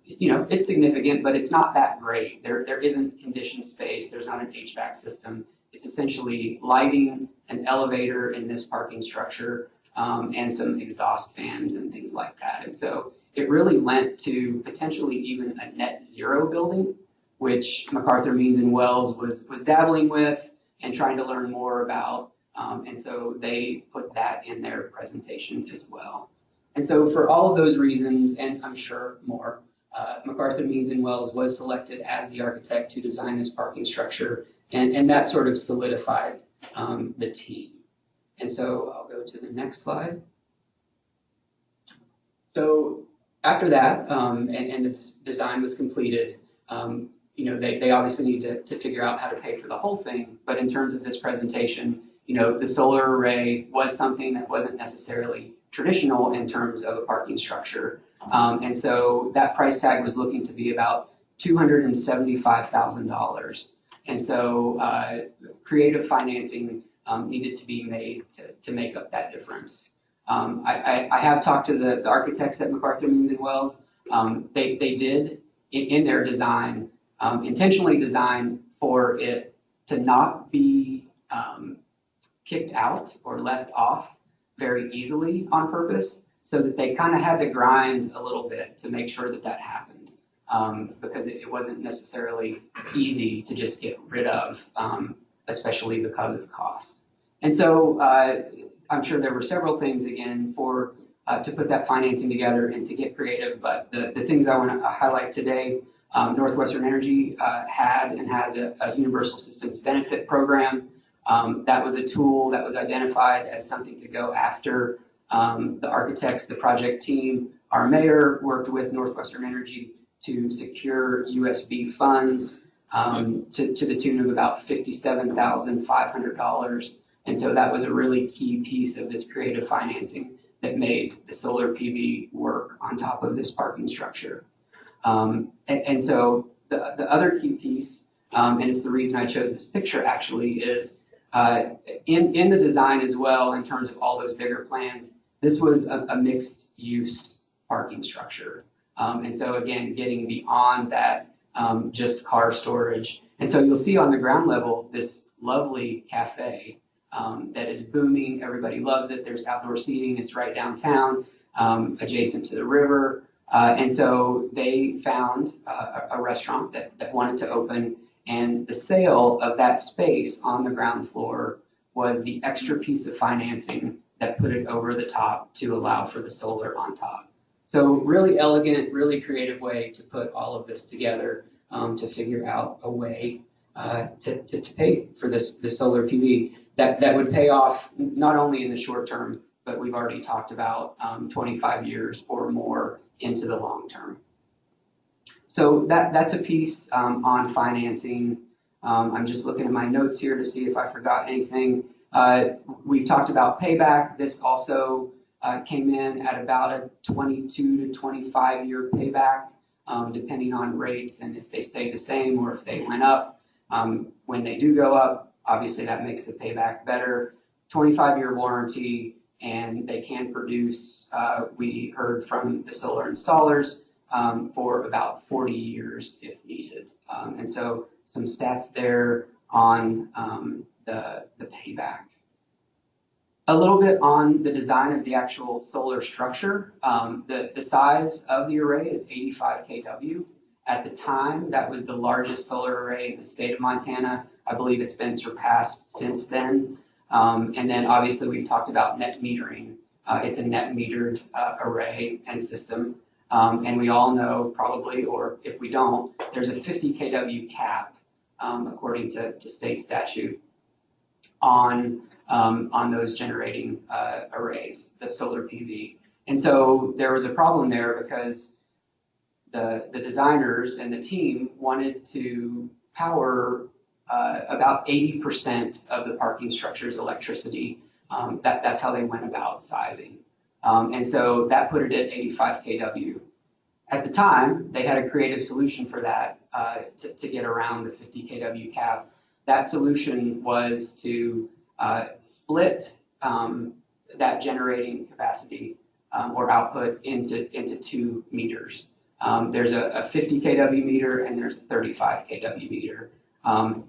It's significant, but it's not that great. There isn't conditioned space. There's not an HVAC system. It's essentially lighting, an elevator in this parking structure, and some exhaust fans and things like that. And so it really lent to potentially even a net zero building, which MacArthur Means and Wells was dabbling with and trying to learn more about. And so they put that in their presentation as well. And so for all of those reasons, and I'm sure more, MacArthur Means and Wells was selected as the architect to design this parking structure, and that sort of solidified the team. And so I'll go to the next slide. So after that, and the design was completed, they obviously need to figure out how to pay for the whole thing. But in terms of this presentation, the solar array was something that wasn't necessarily traditional in terms of a parking structure. And so that price tag was looking to be about $275,000. And so creative financing needed to be made to make up that difference. I have talked to the architects at MacArthur Means and Wells. They did, in their design, intentionally design for it to not be kicked out or left off very easily on purpose, so that they kind of had to grind a little bit to make sure that happened, because it wasn't necessarily easy to just get rid of, especially because of cost. And so I'm sure there were several things, again, to put that financing together and to get creative, but the things I want to highlight today, Northwestern Energy had and has a Universal Systems Benefit Program. That was a tool that was identified as something to go after. The architects, the project team, our mayor worked with Northwestern Energy to secure USB funds to the tune of about $57,500. And so that was a really key piece of this creative financing that made the solar PV work on top of this parking structure. And so the other key piece, and it's the reason I chose this picture actually, is in the design as well, in terms of all those bigger plans, this was a mixed use parking structure. And so again, getting beyond that just car storage. And so you'll see on the ground level this lovely cafe that is booming. Everybody loves it. There's outdoor seating. It's right downtown, adjacent to the river. And so they found a restaurant that wanted to open, and the sale of that space on the ground floor was the extra piece of financing that put it over the top to allow for the solar on top. So really elegant, really creative way to put all of this together to figure out a way to pay for this solar PV that would pay off not only in the short term, but we've already talked about 25 years or more into the long term. So that's a piece on financing. I'm just looking at my notes here to see if I forgot anything. We've talked about payback. This also came in at about a 22 to 25 year payback, depending on rates and if they stay the same or if they went up. When they do go up, obviously that makes the payback better. 25-year warranty, and they can produce, we heard from the solar installers, for about 40 years if needed. And so some stats there on the payback. A little bit on the design of the actual solar structure. The size of the array is 85 kW. At the time, that was the largest solar array in the state of Montana. I believe it's been surpassed since then. And then obviously we've talked about net metering. It's a net metered array and system. And we all know probably, or if we don't, there's a 50 kW cap, according to state statute, on those generating arrays, the solar PV. And so there was a problem there because the designers and the team wanted to power about 80% of the parking structure's electricity. That's how they went about sizing. And so that put it at 85 kW. At the time, they had a creative solution for that to get around the 50 kW cap. That solution was to split that generating capacity or output into 2 meters. There's a 50 kW meter and there's a 35 kW meter.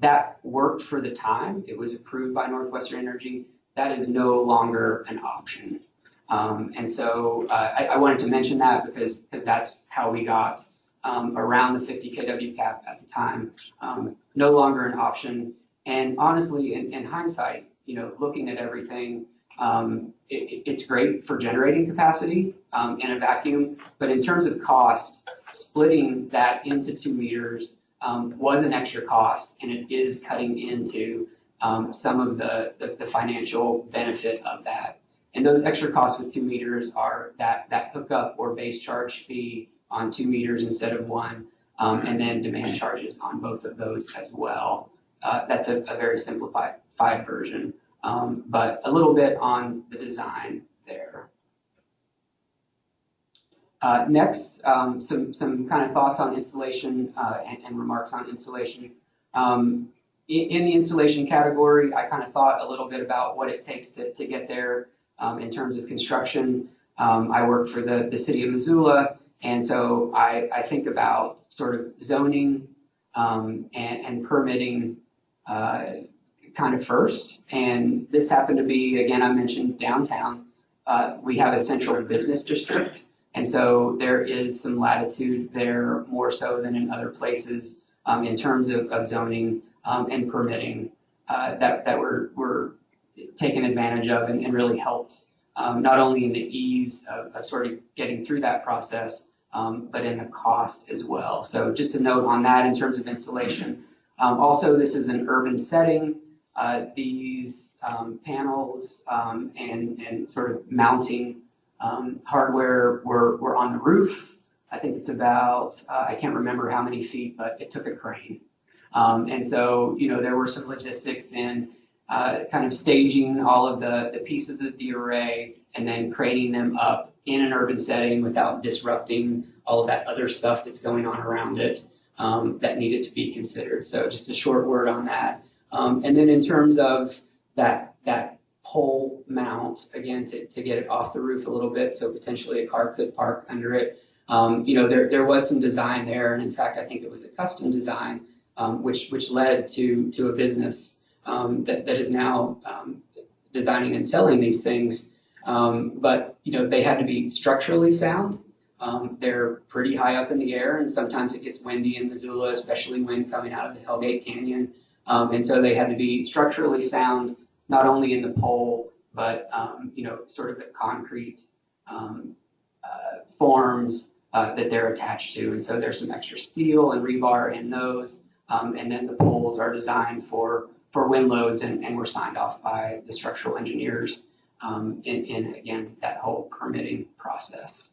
That worked for the time. It was approved by Northwestern Energy. That is no longer an option. And so I wanted to mention that because that's how we got around the 50 kW cap at the time. No longer an option. And honestly, in hindsight, looking at everything, it's great for generating capacity in a vacuum, but in terms of cost, splitting that into 2 meters was an extra cost, and it is cutting into some of the financial benefit of that. And those extra costs with 2 meters are that hookup or base charge fee on 2 meters instead of 1, and then demand charges on both of those as well. That's a very simplified version, but a little bit on the design there. Next, some kind of thoughts on installation and remarks on installation. In the installation category, I kind of thought a little bit about what it takes to get there in terms of construction. I work for the city of Missoula, and so I think about sort of zoning and permitting kind of first. And this happened to be, again, I mentioned downtown. We have a central business district. And so there is some latitude there, more so than in other places, in terms of zoning and permitting that we're taken advantage of and really helped, not only in the ease of sort of getting through that process, but in the cost as well. So just a note on that in terms of installation. Also, this is an urban setting. These panels and sort of mounting hardware were on the roof. I think it's about, I can't remember how many feet, but it took a crane. And so, there were some logistics in kind of staging all of the pieces of the array and then craning them up in an urban setting without disrupting all of that other stuff that's going on around it that needed to be considered. So just a short word on that. And then in terms of that pole mount, again, to get it off the roof a little bit, so potentially a car could park under it. There was some design there, and in fact, I think it was a custom design, which led to a business that is now designing and selling these things. But they had to be structurally sound. They're pretty high up in the air, and sometimes it gets windy in Missoula, especially wind coming out of the Hellgate Canyon. And so they had to be structurally sound, not only in the pole, but sort of the concrete forms that they're attached to. And so there's some extra steel and rebar in those. And then the poles are designed for wind loads and were signed off by the structural engineers in again, that whole permitting process.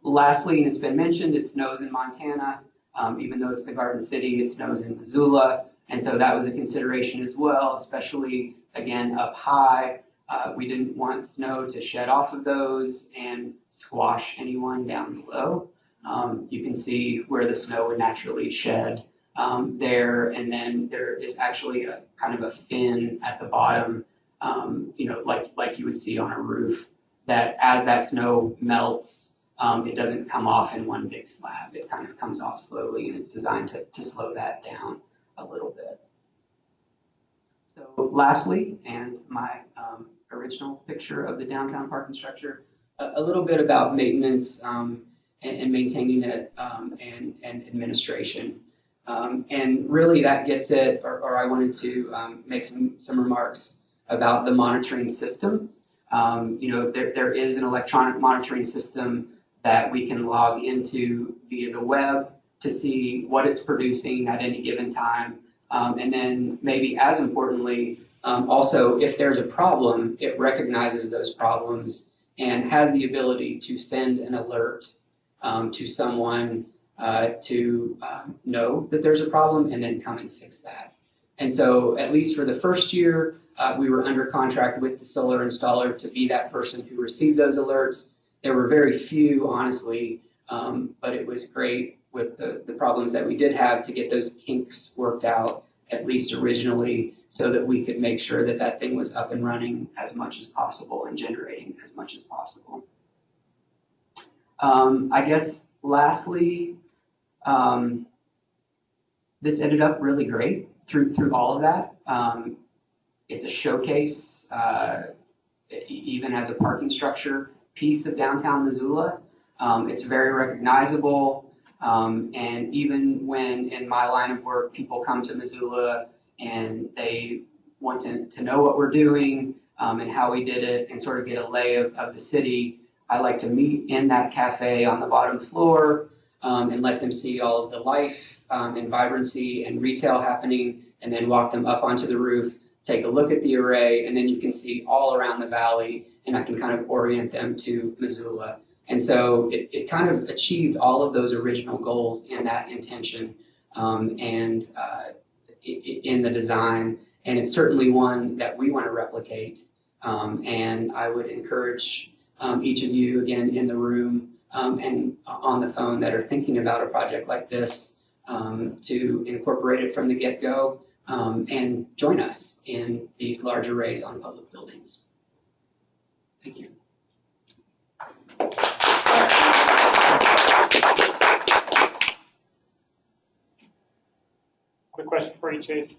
Lastly, and it's been mentioned, it snows in Montana. Even though it's the Garden City, it snows in Missoula. And so that was a consideration as well, especially, again, up high. We didn't want snow to shed off of those and squash anyone down below. You can see where the snow would naturally shed there. And then there is actually a kind of a fin at the bottom, like you would see on a roof, that as that snow melts, it doesn't come off in one big slab. It kind of comes off slowly, and it's designed to slow that down a little bit. So lastly, and my original picture of the downtown parking structure, a little bit about maintenance and maintaining it and administration. And really that gets it, or I wanted to make some remarks about the monitoring system. There is an electronic monitoring system that we can log into via the web to see what it's producing at any given time. And then maybe as importantly, also if there's a problem, it recognizes those problems and has the ability to send an alert to someone to know that there's a problem and then come and fix that. And so at least for the first year, we were under contract with the solar installer to be that person who received those alerts. There were very few, honestly, but it was great with the problems that we did have to get those kinks worked out, at least originally, so that we could make sure that that thing was up and running as much as possible and generating as much as possible. I guess lastly, this ended up really great through all of that. It's a showcase, even as a parking structure piece of downtown Missoula. It's very recognizable. And even when in my line of work, people come to Missoula and they want to know what we're doing and how we did it and sort of get a lay of the city, I like to meet in that cafe on the bottom floor and let them see all of the life and vibrancy and retail happening, and then walk them up onto the roof, take a look at the array, and then you can see all around the valley, and I can kind of orient them to Missoula And so it kind of achieved all of those original goals in that intention and in the design. And it's certainly one that we want to replicate. And I would encourage each of you, again, in the room and on the phone that are thinking about a project like this to incorporate it from the get-go and join us in these large arrays on public buildings. Thank you. Quick question for you, Chase.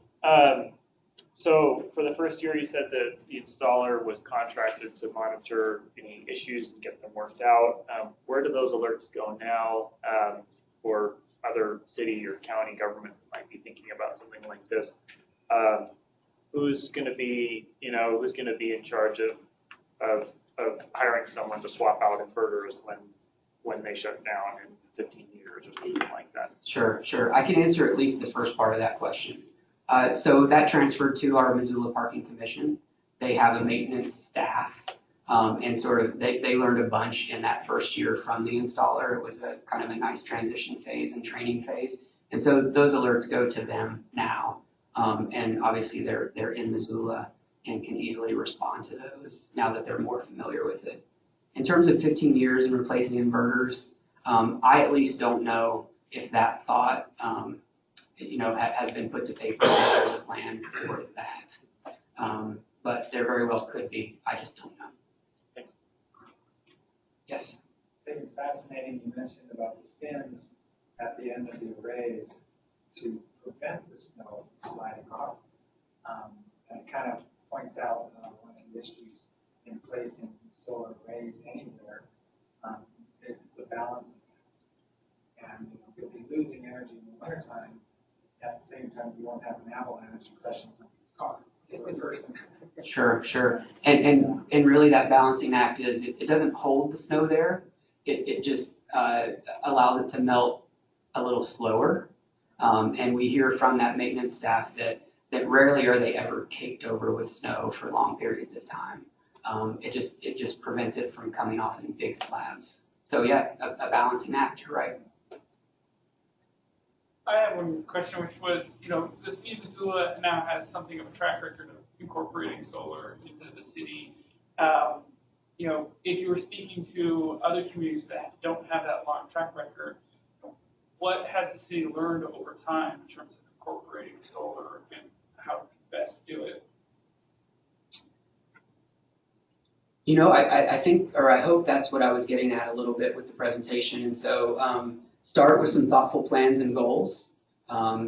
So for the first year, you said that the installer was contracted to monitor any issues and get them worked out. Where do those alerts go now for other city or county governments that might be thinking about something like this? Who's going to be, who's going to be in charge of hiring someone to swap out inverters when they shut down in 15 years or something like that? Sure. I can answer at least the first part of that question. So that transferred to our Missoula Parking Commission. They have a maintenance staff, and sort of they learned a bunch in that first year from the installer. It was a kind of a nice transition phase and training phase. And so those alerts go to them now. And obviously they're in Missoula and can easily respond to those now that they're more familiar with it. In terms of 15 years and replacing inverters, I at least don't know if that thought has been put to paper, that there's a plan for that. But there very well could be. I just don't know. Thanks. Yes. I think it's fascinating you mentioned about the fins at the end of the arrays to prevent the snow sliding off. And it kind of points out one of the issues in placing solar arrays anywhere. It's a balancing act. And you'll be losing energy in the wintertime. At the same time, you won't have an avalanche crushing somebody's car or a person. Sure. And really that balancing act is it doesn't hold the snow there. It just allows it to melt a little slower. And we hear from that maintenance staff that rarely are they ever caked over with snow for long periods of time. It just prevents it from coming off in big slabs. So yeah, a balancing act, you're right. I have one question, which was, the city of Missoula now has something of a track record of incorporating solar into the city. If you were speaking to other communities that don't have that long track record, what has the city learned over time in terms of incorporating solar and how to best do it? I think, or I hope that's what I was getting at a little bit with the presentation. And so start with some thoughtful plans and goals.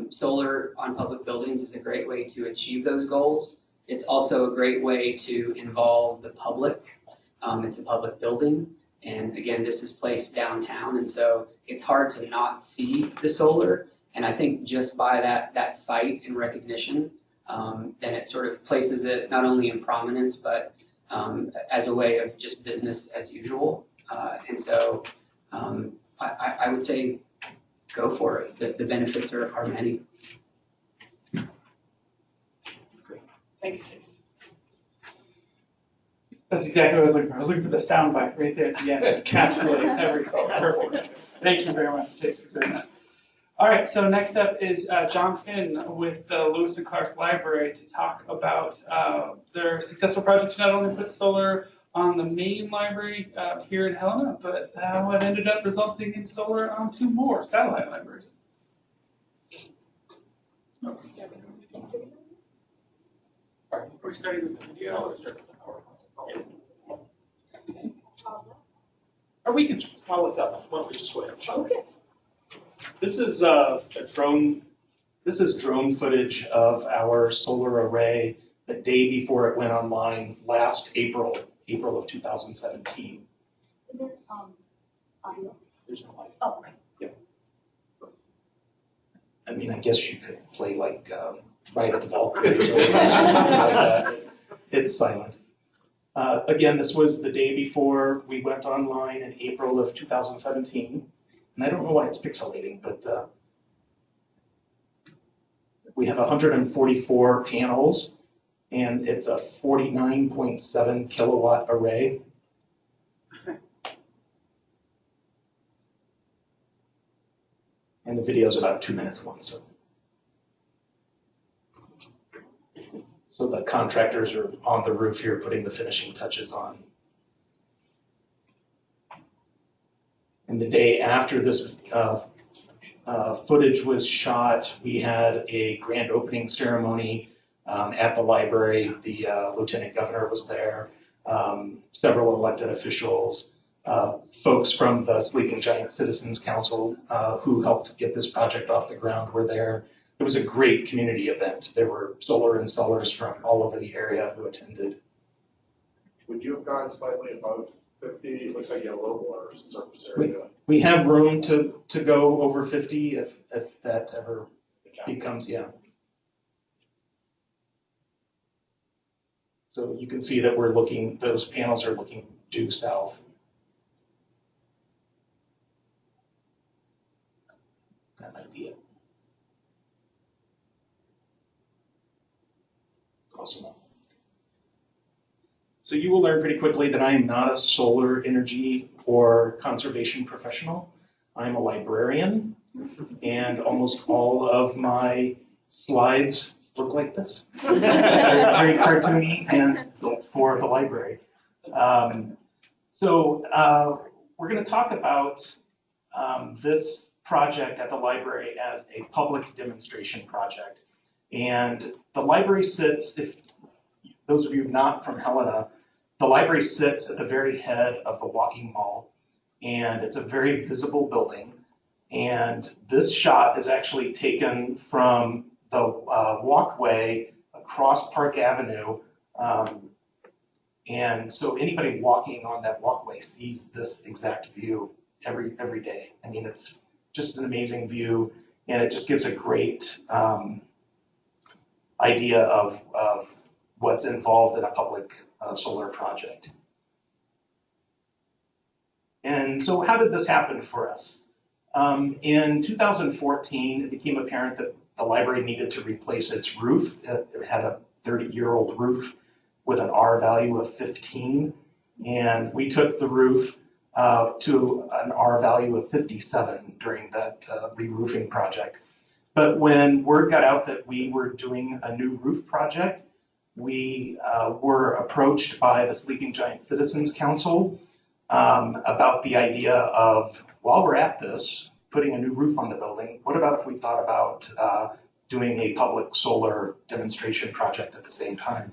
Solar on public buildings is a great way to achieve those goals. It's also a great way to involve the public. It's a public building. And again, this is placed downtown. And so it's hard to not see the solar. And I think just by that sight and recognition, then it sort of places it not only in prominence, but as a way of just business as usual. And so I would say go for it. The benefits are many. Great. Thanks, Chase. That's exactly what I was looking for. I was looking for the sound bite right there at the end, encapsulating everything. Perfect. Thank you very much, Chase, for doing that. All right, so next up is John Finn with the Lewis and Clark Library to talk about their successful project to not only put solar on the main library here in Helena, but how it ended up resulting in solar on 2 more satellite libraries. Are we starting with the video or start with the PowerPoint? Or we can, while it's up, why don't we just switch? Okay. This is drone footage of our solar array the day before it went online last April of 2017. Is there audio? There's no audio. Oh, okay. Yep. I mean, I guess you could play like Ride of the Valkyries or something like that. It's silent. Again, this was the day before we went online in April of 2017. And I don't know why it's pixelating, but we have 144 panels, and it's a 49.7 kilowatt array. And the video is about 2 minutes long. So the contractors are on the roof here putting the finishing touches on. And the day after this footage was shot, we had a grand opening ceremony at the library. The Lieutenant Governor was there, several elected officials, folks from the Sleeping Giant Citizens Council who helped get this project off the ground were there. It was a great community event. There were solar installers from all over the area who attended. Would you have gone slightly above 50? It looks like you have a little more surface area. We have room to go over 50 if that ever becomes, yeah. So you can see that we're looking, those panels are looking due south. That might be it. Close enough. So you will learn pretty quickly that I am not a solar energy or conservation professional. I'm a librarian, and almost all of my slides look like this. They're very cartoony and built for the library. So we're going to talk about this project at the library as a public demonstration project. And the library sits, if those of you not from Helena, the library sits at the very head of the walking mall, and it's a very visible building. And this shot is actually taken from the walkway across Park Avenue. And so anybody walking on that walkway sees this exact view every day. I mean, it's just an amazing view, and it just gives a great idea of what's involved in a public solar project. And so how did this happen for us? In 2014, it became apparent that the library needed to replace its roof. It had a 30-year-old roof with an R value of 15, and we took the roof to an R value of 57 during that re-roofing project. But when word got out that we were doing a new roof project, we were approached by the Sleeping Giant Citizens Council about the idea of, while we're at this, putting a new roof on the building, what about if we thought about doing a public solar demonstration project at the same time?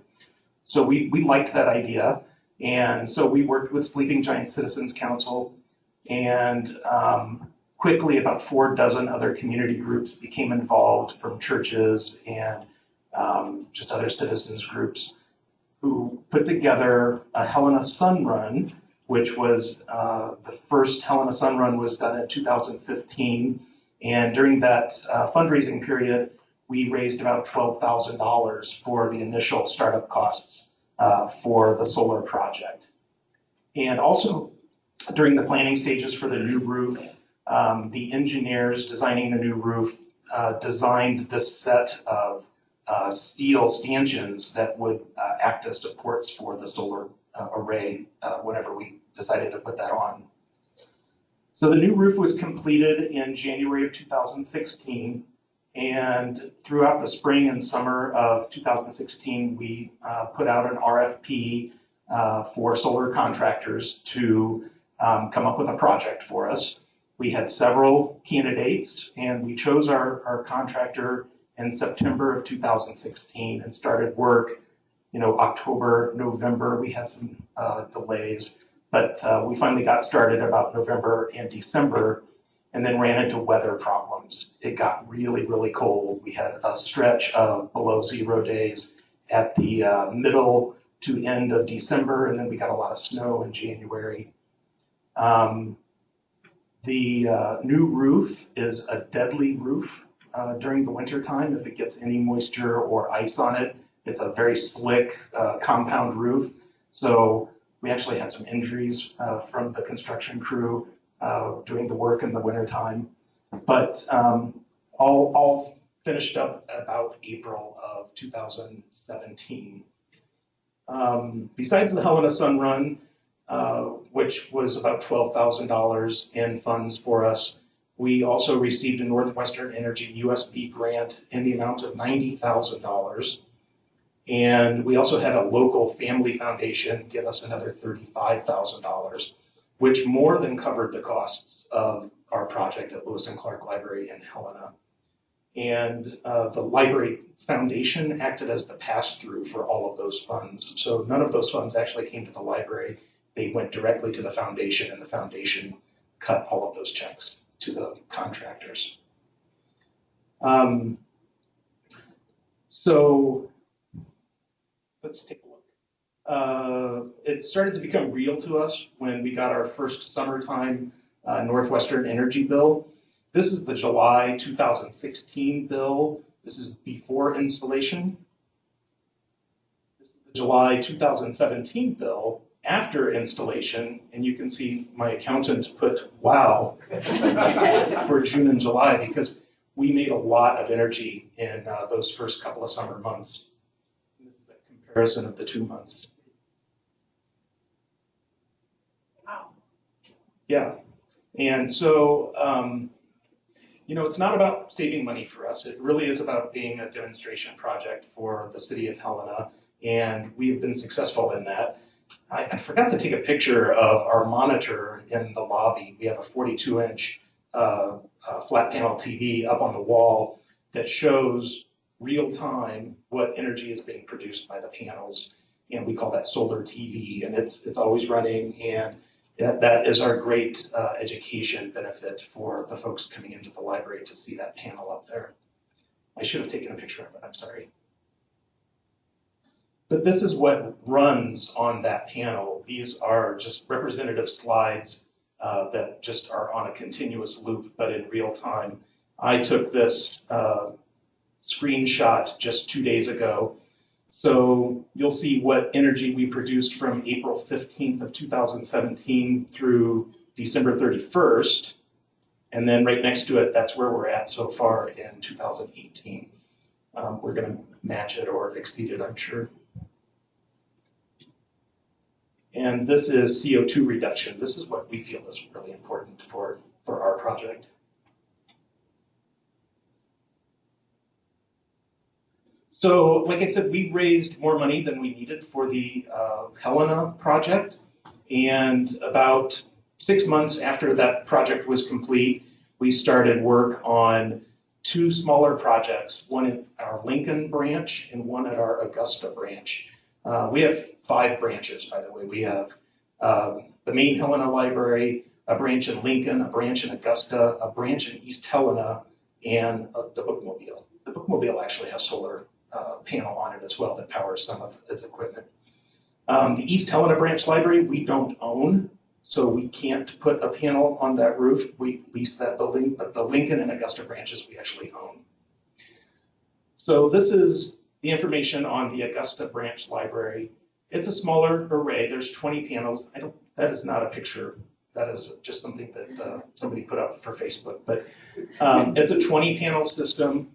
So we liked that idea, and so we worked with Sleeping Giant Citizens Council, and quickly about 4 dozen other community groups became involved, from churches and just other citizens groups, who put together a Helena Sun Run, which was the first Helena Sun Run was done in 2015. And during that fundraising period, we raised about $12,000 for the initial startup costs for the solar project. And also during the planning stages for the new roof, the engineers designing the new roof designed this set of steel stanchions that would act as supports for the solar array whenever we decided to put that on. So the new roof was completed in January of 2016, and throughout the spring and summer of 2016, we put out an RFP for solar contractors to come up with a project for us. We had several candidates, and we chose our contractor in September of 2016 and started work, October, November. We had some delays, but we finally got started about November and December, and then ran into weather problems. It got really, really cold. We had a stretch of below 0 days at the middle to end of December, and then we got a lot of snow in January. The new roof is a deadly roof during the winter time. If it gets any moisture or ice on it, it's a very slick compound roof. So we actually had some injuries from the construction crew doing the work in the winter time. But all finished up about April of 2017. Besides the Helena Sun Run, which was about $12,000 in funds for us, We also received a Northwestern Energy USB grant in the amount of $90,000. And we also had a local family foundation give us another $35,000, which more than covered the costs of our project at Lewis and Clark Library in Helena. And the library foundation acted as the pass-through for all of those funds. So none of those funds actually came to the library. They went directly to the foundation, and the foundation cut all of those checks to the contractors. So let's take a look. It started to become real to us when we got our first summertime Northwestern Energy bill. This is the July 2016 bill. This is before installation. This is the July 2017 bill after installation, and you can see my accountant put wow for June and July because we made a lot of energy in those first couple of summer months. This is a comparison of the 2 months. Wow. Yeah, and so, you know, it's not about saving money for us. It really is about being a demonstration project for the city of Helena, and we have been successful in that. I forgot to take a picture of our monitor in the lobby. We have a 42-inch flat panel TV up on the wall that shows real time what energy is being produced by the panels, and we call that solar TV, and it's always running, and that is our great education benefit for the folks coming into the library to see that panel up there. I should have taken a picture of it, I'm sorry. But this is what runs on that panel. These are just representative slides that just are on a continuous loop, but in real time. I took this screenshot just 2 days ago. So you'll see what energy we produced from April 15th of 2017 through December 31st. And then right next to it, that's where we're at so far in 2018. We're going to match it or exceed it, I'm sure. And this is CO2 reduction. This is what we feel is really important for our project. So, like I said, we raised more money than we needed for the Helena project. And about 6 months after that project was complete, we started work on 2 smaller projects, one in our Lincoln branch and one at our Augusta branch. We have 5 branches, by the way. We have the main Helena Library, a branch in Lincoln, a branch in Augusta, a branch in East Helena, and the Bookmobile. The Bookmobile actually has solar panel on it as well that powers some of its equipment. The East Helena Branch Library we don't own, so we can't put a panel on that roof. We lease that building, but the Lincoln and Augusta branches we actually own. So this is the information on the Augusta Branch Library. It's a smaller array. There's 20 panels. That is not a picture. That is just something that somebody put up for Facebook. But it's a 20 panel system,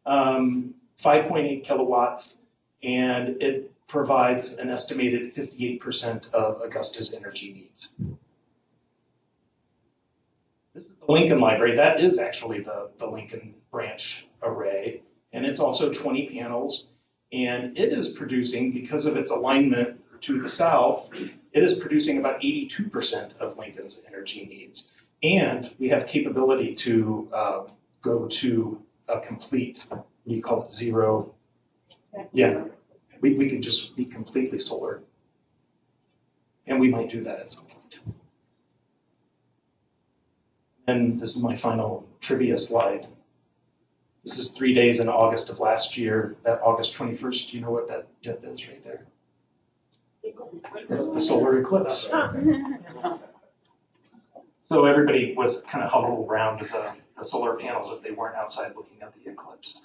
5.8 kilowatts, and it provides an estimated 58% of Augusta's energy needs. This is the Lincoln Library. That is actually the Lincoln Branch array, and it's also 20 panels, and it is producing, because of its alignment to the south, it is producing about 82% of Lincoln's energy needs. And we have capability to go to a complete, we call it zero. Yeah, we could just be completely solar. And we might do that at some point. And this is my final trivia slide. This is 3 days in August of last year, that August 21st. Do you know what that dip is right there? It's the solar eclipse. So everybody was kind of huddled around the solar panels if they weren't outside looking at the eclipse.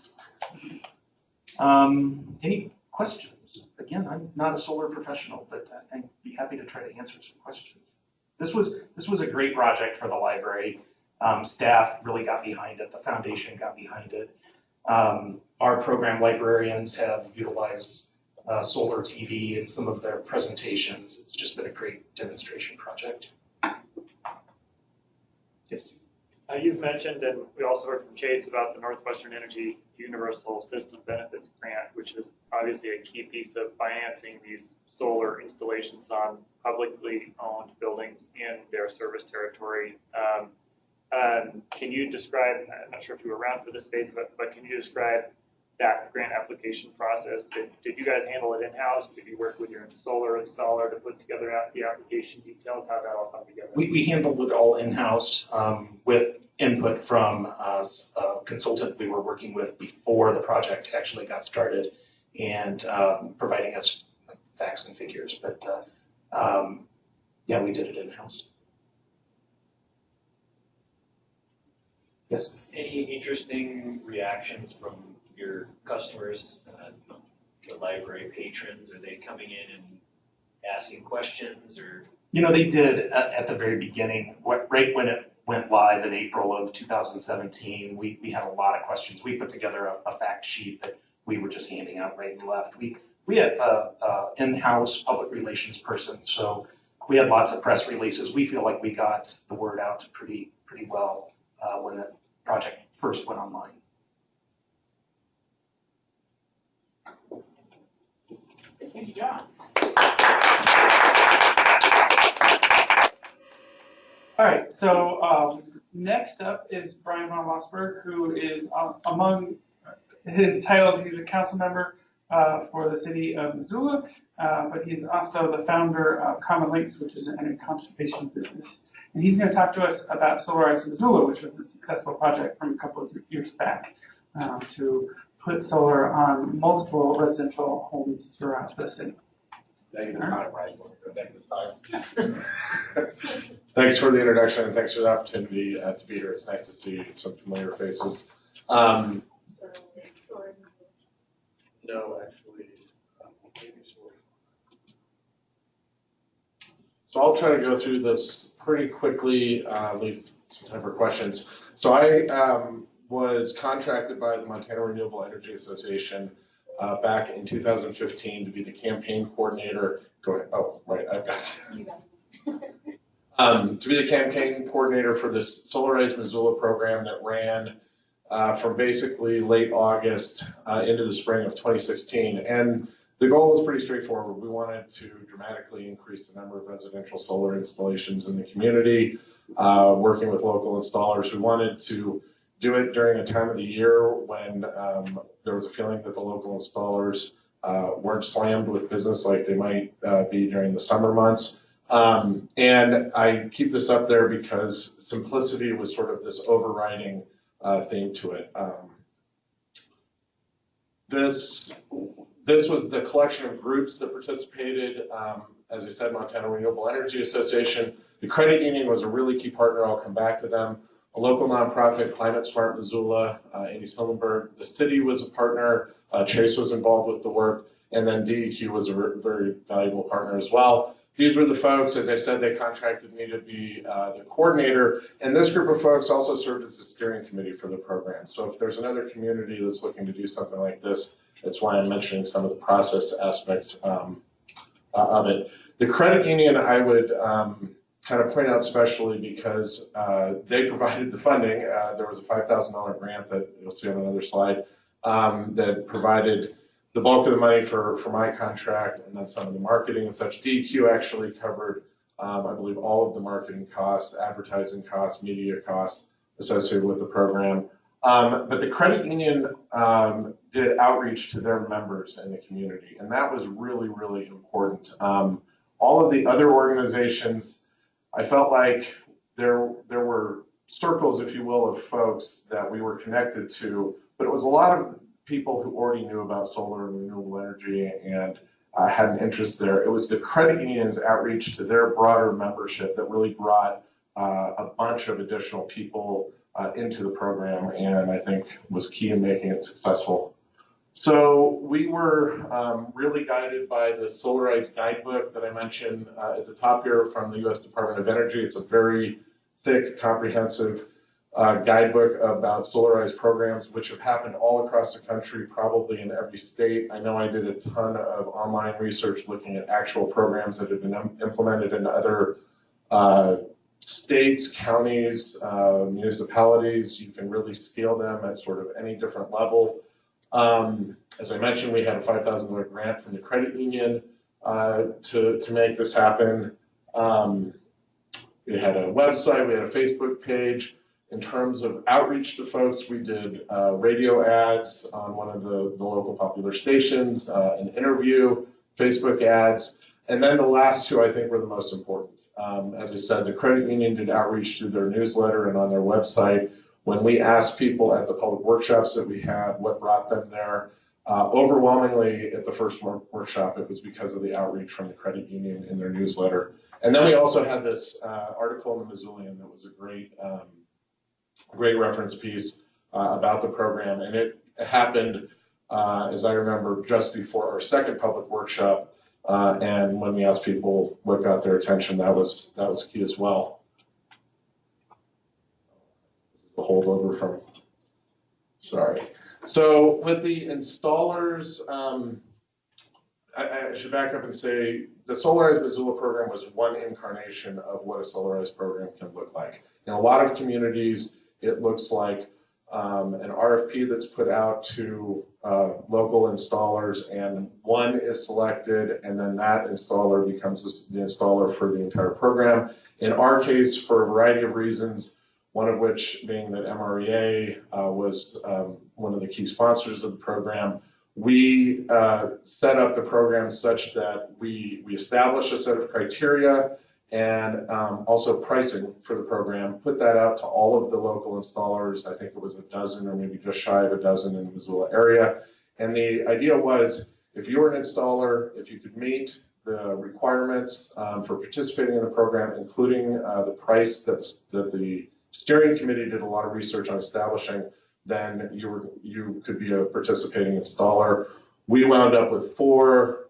Any questions? Again, I'm not a solar professional, but I'd be happy to try to answer some questions. This was a great project for the library. Staff really got behind it. The foundation got behind it. Our program librarians have utilized solar TV in some of their presentations. It's just been a great demonstration project. Yes. You've mentioned, and we also heard from Chase about the Northwestern Energy Universal System Benefits Grant, which is obviously a key piece of financing these solar installations on publicly owned buildings in their service territory. Can you describe, I'm not sure if you were around for this phase, but can you describe that grant application process? Did you guys handle it in-house? Did you work with your solar installer to put together the application details? How did that all come together? We handled it all in-house with input from a consultant we were working with before the project actually got started, and providing us facts and figures. But yeah, we did it in-house. Yes? Any interesting reactions from your customers, the library patrons? Are they coming in and asking questions, or? You know, they did at the very beginning, right when it went live in April of 2017, we had a lot of questions. We put together a fact sheet that we were just handing out right and left. We have an in-house public relations person, so we had lots of press releases. We feel like we got the word out pretty well when the project first went online. Thank you, John. All right, so next up is Brian von Lossberg, who is among his titles, he's a council member for the city of Missoula, but he's also the founder of Common Links, which is an energy conservation business. And he's going to talk to us about Solarize Missoula, which was a successful project from a couple of years back to put solar on multiple residential homes throughout the city. Negative time, right? Negative time. Thanks for the introduction, and thanks for the opportunity to be here. It's nice to see some familiar faces. No, actually, maybe so. So I'll try to go through this pretty quickly, leave some time for questions. So I was contracted by the Montana Renewable Energy Association back in 2015 to be the campaign coordinator. Go ahead. Oh, right, I've got to be the campaign coordinator for this Solarize Missoula program that ran from basically late August into the spring of 2016. And the goal was pretty straightforward. We wanted to dramatically increase the number of residential solar installations in the community, working with local installers. We wanted to do it during a time of the year when there was a feeling that the local installers weren't slammed with business like they might be during the summer months. And I keep this up there because simplicity was sort of this overriding theme to it. This was the collection of groups that participated. As I said, Montana Renewable Energy Association. The credit union was a really key partner. I'll come back to them. A local nonprofit, Climate Smart Missoula, Amy Stillenberg. The city was a partner. Chase was involved with the work. And then DEQ was a very valuable partner as well. These were the folks, as I said, they contracted me to be the coordinator. And this group of folks also served as the steering committee for the program. So if there's another community that's looking to do something like this, that's why I'm mentioning some of the process aspects of it. The credit union, I would kind of point out specially because they provided the funding. There was a $5,000 grant that you'll see on another slide that provided the bulk of the money for my contract, and then some of the marketing and such. DEQ actually covered, I believe, all of the marketing costs, advertising costs, media costs associated with the program. But the credit union did outreach to their members in the community, and that was really, really important. All of the other organizations, I felt like there were circles, if you will, of folks that we were connected to, but it was a lot of people who already knew about solar and renewable energy and had an interest there. It was the credit union's outreach to their broader membership that really brought a bunch of additional people into the program, and I think was key in making it successful. So we were really guided by the Solarize guidebook that I mentioned at the top here from the U.S. Department of Energy. It's a very thick, comprehensive guidebook about Solarize programs, which have happened all across the country, probably in every state. I know I did a ton of online research looking at actual programs that have been implemented in other states, counties, municipalities. You can really scale them at sort of any different level. As I mentioned, we had a $5,000 grant from the credit union to make this happen. We had a website, we had a Facebook page. In terms of outreach to folks, we did radio ads on one of the local popular stations, an interview, Facebook ads, and then the last two I think were the most important. As I said, the credit union did outreach through their newsletter and on their website. When we asked people at the public workshops that we had what brought them there, overwhelmingly at the first workshop, it was because of the outreach from the credit union in their newsletter. And then we also had this article in the Missoulian that was a great reference piece about the program. And it happened, as I remember, just before our second public workshop. And when we asked people what got their attention, that was key as well. This is a holdover from, sorry. So with the installers, I should back up and say the Solarize Missoula program was one incarnation of what a Solarize program can look like. In a lot of communities, it looks like an RFP that's put out to local installers, and one is selected, and then that installer becomes the installer for the entire program. In our case, for a variety of reasons, one of which being that MREA was one of the key sponsors of the program, we set up the program such that we established a set of criteria and also pricing for the program, put that out to all of the local installers. I think it was a dozen or maybe just shy of a dozen in the Missoula area. And the idea was, if you were an installer, if you could meet the requirements for participating in the program, including the price that the steering committee did a lot of research on establishing, then you could be a participating installer. We wound up with 4.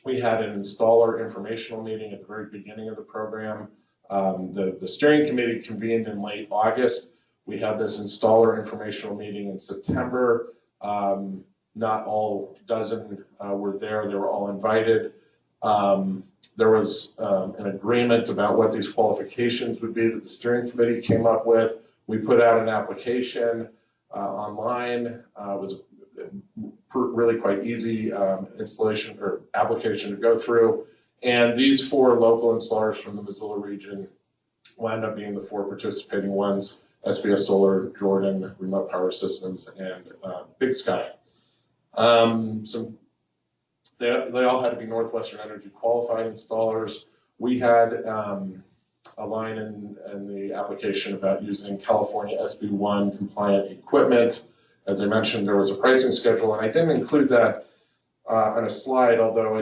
We had an installer informational meeting at the very beginning of the program. The steering committee convened in late August. We had this installer informational meeting in September. Not all dozen were there. They were all invited. There was an agreement about what these qualifications would be that the steering committee came up with. We put out an application online. It was really quite easy installation or application to go through. And these 4 local installers from the Missoula region wound up being the 4 participating ones: SBS Solar, Jordan, Remote Power Systems, and Big Sky. They all had to be Northwestern Energy qualified installers. We had a line in the application about using California SB1 compliant equipment. As I mentioned, there was a pricing schedule, and I didn't include that on a slide, although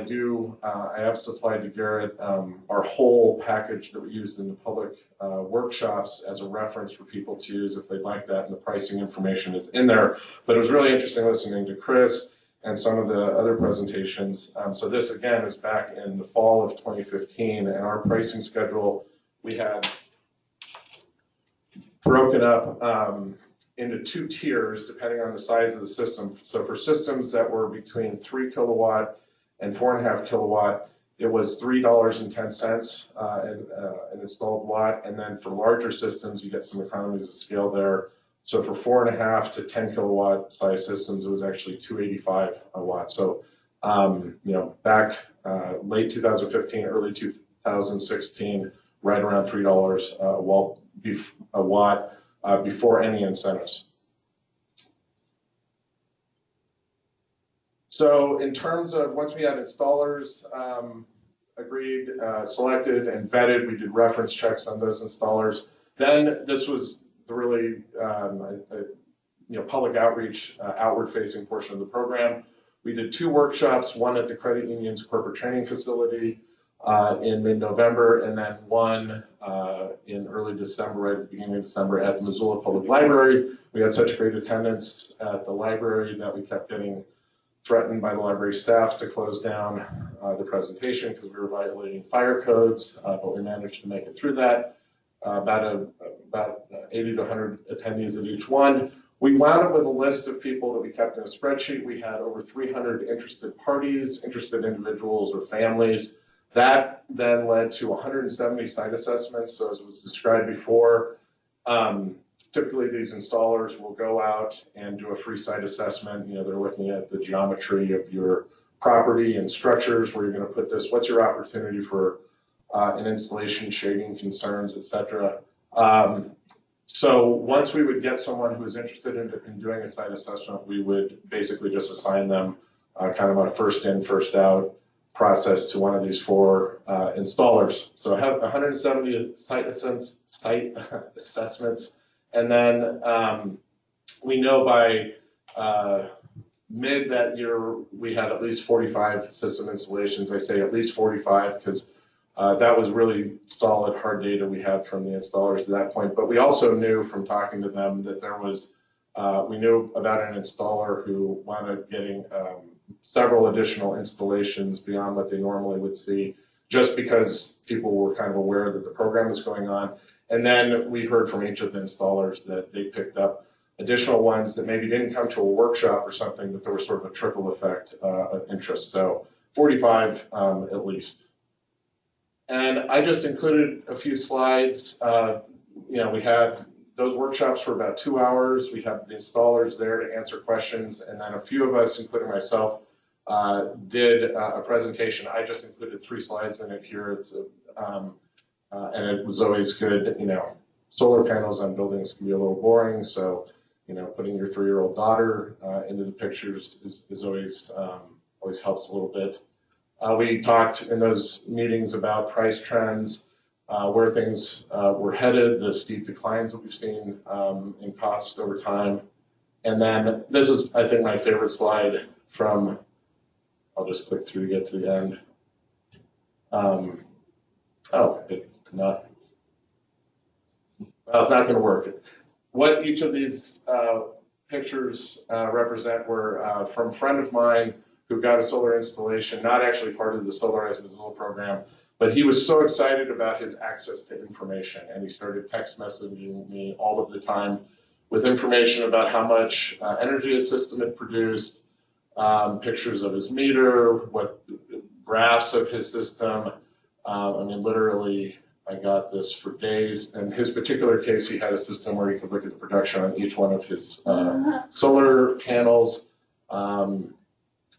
I have supplied to Garrett our whole package that we used in the public workshops as a reference for people to use if they'd like that, and the pricing information is in there. But it was really interesting listening to Chris and some of the other presentations. So this, again, is back in the fall of 2015, and our pricing schedule, we had broken up into 2 tiers depending on the size of the system. So for systems that were between 3 kilowatt and 4.5 kilowatt, it was $3.10 an installed watt. And then for larger systems, you get some economies of scale there. So for 4.5 to 10 kilowatt size systems, it was actually $2.85 a watt. So, back late 2015, early 2016, right around $3 a watt before any incentives. So in terms of once we had installers agreed, selected, and vetted, we did reference checks on those installers. Then this was the really public outreach, outward-facing portion of the program. We did 2 workshops, one at the credit union's corporate training facility in mid-November, and then one in early December, right at the beginning of December, at the Missoula Public Library. We had such great attendance at the library that we kept getting threatened by the library staff to close down the presentation because we were violating fire codes, but we managed to make it through that. About 80 to 100 attendees at each one. We wound up with a list of people that we kept in a spreadsheet. We had over 300 interested parties, interested individuals or families That then led to 170 site assessments. So as was described before, typically these installers will go out and do a free site assessment. You know, they're looking at the geometry of your property and structures, where you're going to put this, what's your opportunity for an installation, shading concerns, et cetera. So once we would get someone who was interested in doing a site assessment, we would basically just assign them kind of on a first in, first out process to one of these 4 installers. So I have 170 site assessments, and then we know by mid that year we had at least 45 system installations. I say at least 45 because that was really solid, hard data we had from the installers at that point. But we also knew from talking to them that there was, we knew about an installer who wound up getting several additional installations beyond what they normally would see, just because people were kind of aware that the program was going on. And then we heard from each of the installers that they picked up additional ones that maybe didn't come to a workshop or something, but there was sort of a trickle effect of interest. So 45 at least. And I just included a few slides. You know, we had those workshops for about 2 hours. We had the installers there to answer questions. And then a few of us, including myself, did a presentation. I just included 3 slides in it here. It's and it was always good. You know, solar panels on buildings can be a little boring. So, you know, putting your 3-year-old daughter into the pictures is always, always helps a little bit. We talked in those meetings about price trends, where things were headed, the steep declines that we've seen in costs over time. And then this is, I think, my favorite slide from, I'll just click through to get to the end. Oh, it did not. Well, it's not going to work. What each of these pictures represent were from a friend of mine who got a solar installation, not actually part of the Solarize Missoula program, but he was so excited about his access to information, and he started text messaging me all of the time with information about how much energy his system had produced, pictures of his meter, what graphs of his system. I mean, literally, I got this for days. In his particular case, he had a system where he could look at the production on each one of his solar panels.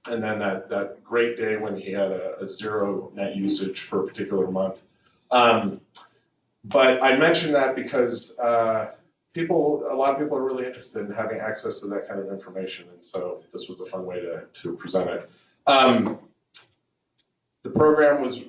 And then that great day when he had a 0 net usage for a particular month. But I mentioned that because a lot of people are really interested in having access to that kind of information. And so this was a fun way to present it. The program was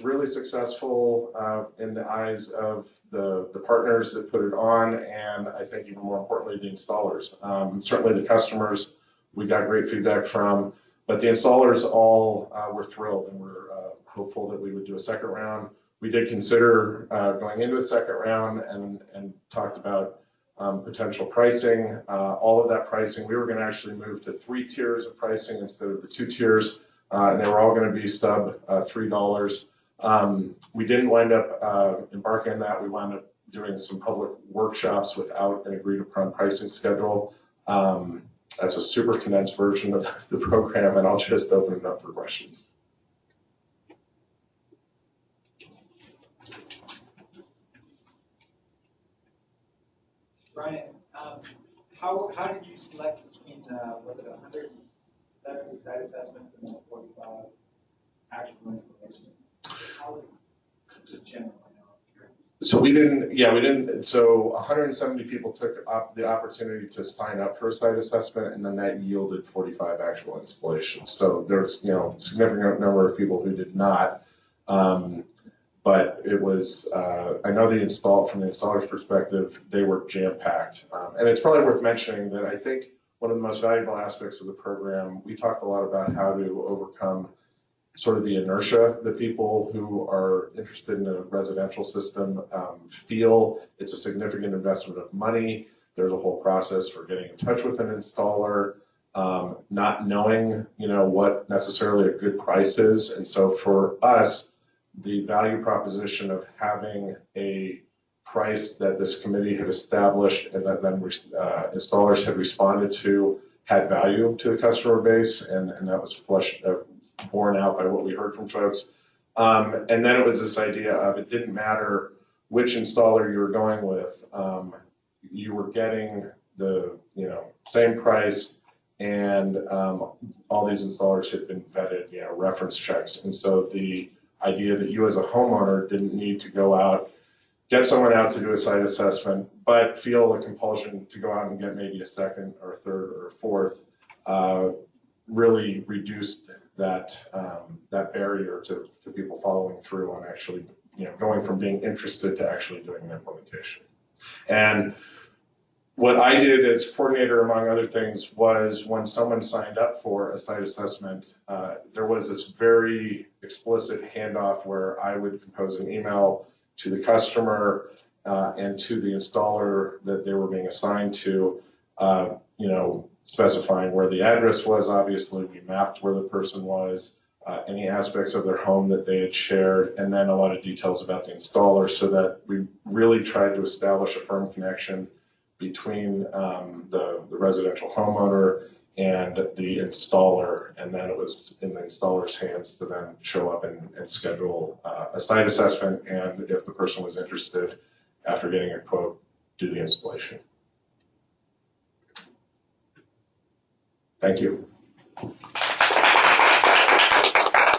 really successful in the eyes of the partners that put it on, and I think even more importantly, the installers. Certainly the customers we got great feedback from, but the installers all were thrilled and were hopeful that we would do a second round. We did consider going into a second round and talked about potential pricing. All of that pricing, we were going to actually move to 3 tiers of pricing instead of the 2 tiers, and they were all going to be sub $3. We didn't wind up embarking on that. We wound up doing some public workshops without an agreed upon pricing schedule. That's a super condensed version of the program, and I'll just open it up for questions. Brian, how did you select between, was it 170 site assessments and then 45 actual installations? How was it, just generally? So we didn't, so 170 people took up the opportunity to sign up for a site assessment, and then that yielded 45 actual installations. So there's, you know, a significant number of people who did not. But it was, I know from the installer's perspective, they were jam-packed. And it's probably worth mentioning that I think one of the most valuable aspects of the program, we talked a lot about how to overcome sort of the inertia that people who are interested in a residential system feel. It's a significant investment of money. There's a whole process for getting in touch with an installer, not knowing, you know, what necessarily a good price is. And so for us, the value proposition of having a price that this committee had established and that then installers had responded to had value to the customer base, and that was borne out by what we heard from folks. And then it was this idea of it didn't matter which installer you were going with. You were getting the, same price, and all these installers had been vetted, reference checks. And so the idea that you as a homeowner didn't need to go out, get someone out to do a site assessment, but feel a compulsion to go out and get maybe a second or a third or a fourth, really reduced that barrier to people following through on actually, going from being interested to actually doing an implementation. And what I did as coordinator, among other things, was when someone signed up for a site assessment, there was this very explicit handoff where I would compose an email to the customer and to the installer that they were being assigned to, specifying where the address was. Obviously, we mapped where the person was, any aspects of their home that they had shared, and then a lot of details about the installer, so that we really tried to establish a firm connection between the residential homeowner and the installer, and then it was in the installer's hands to then show up and schedule a site assessment, and if the person was interested, after getting a quote, do the installation. Thank you.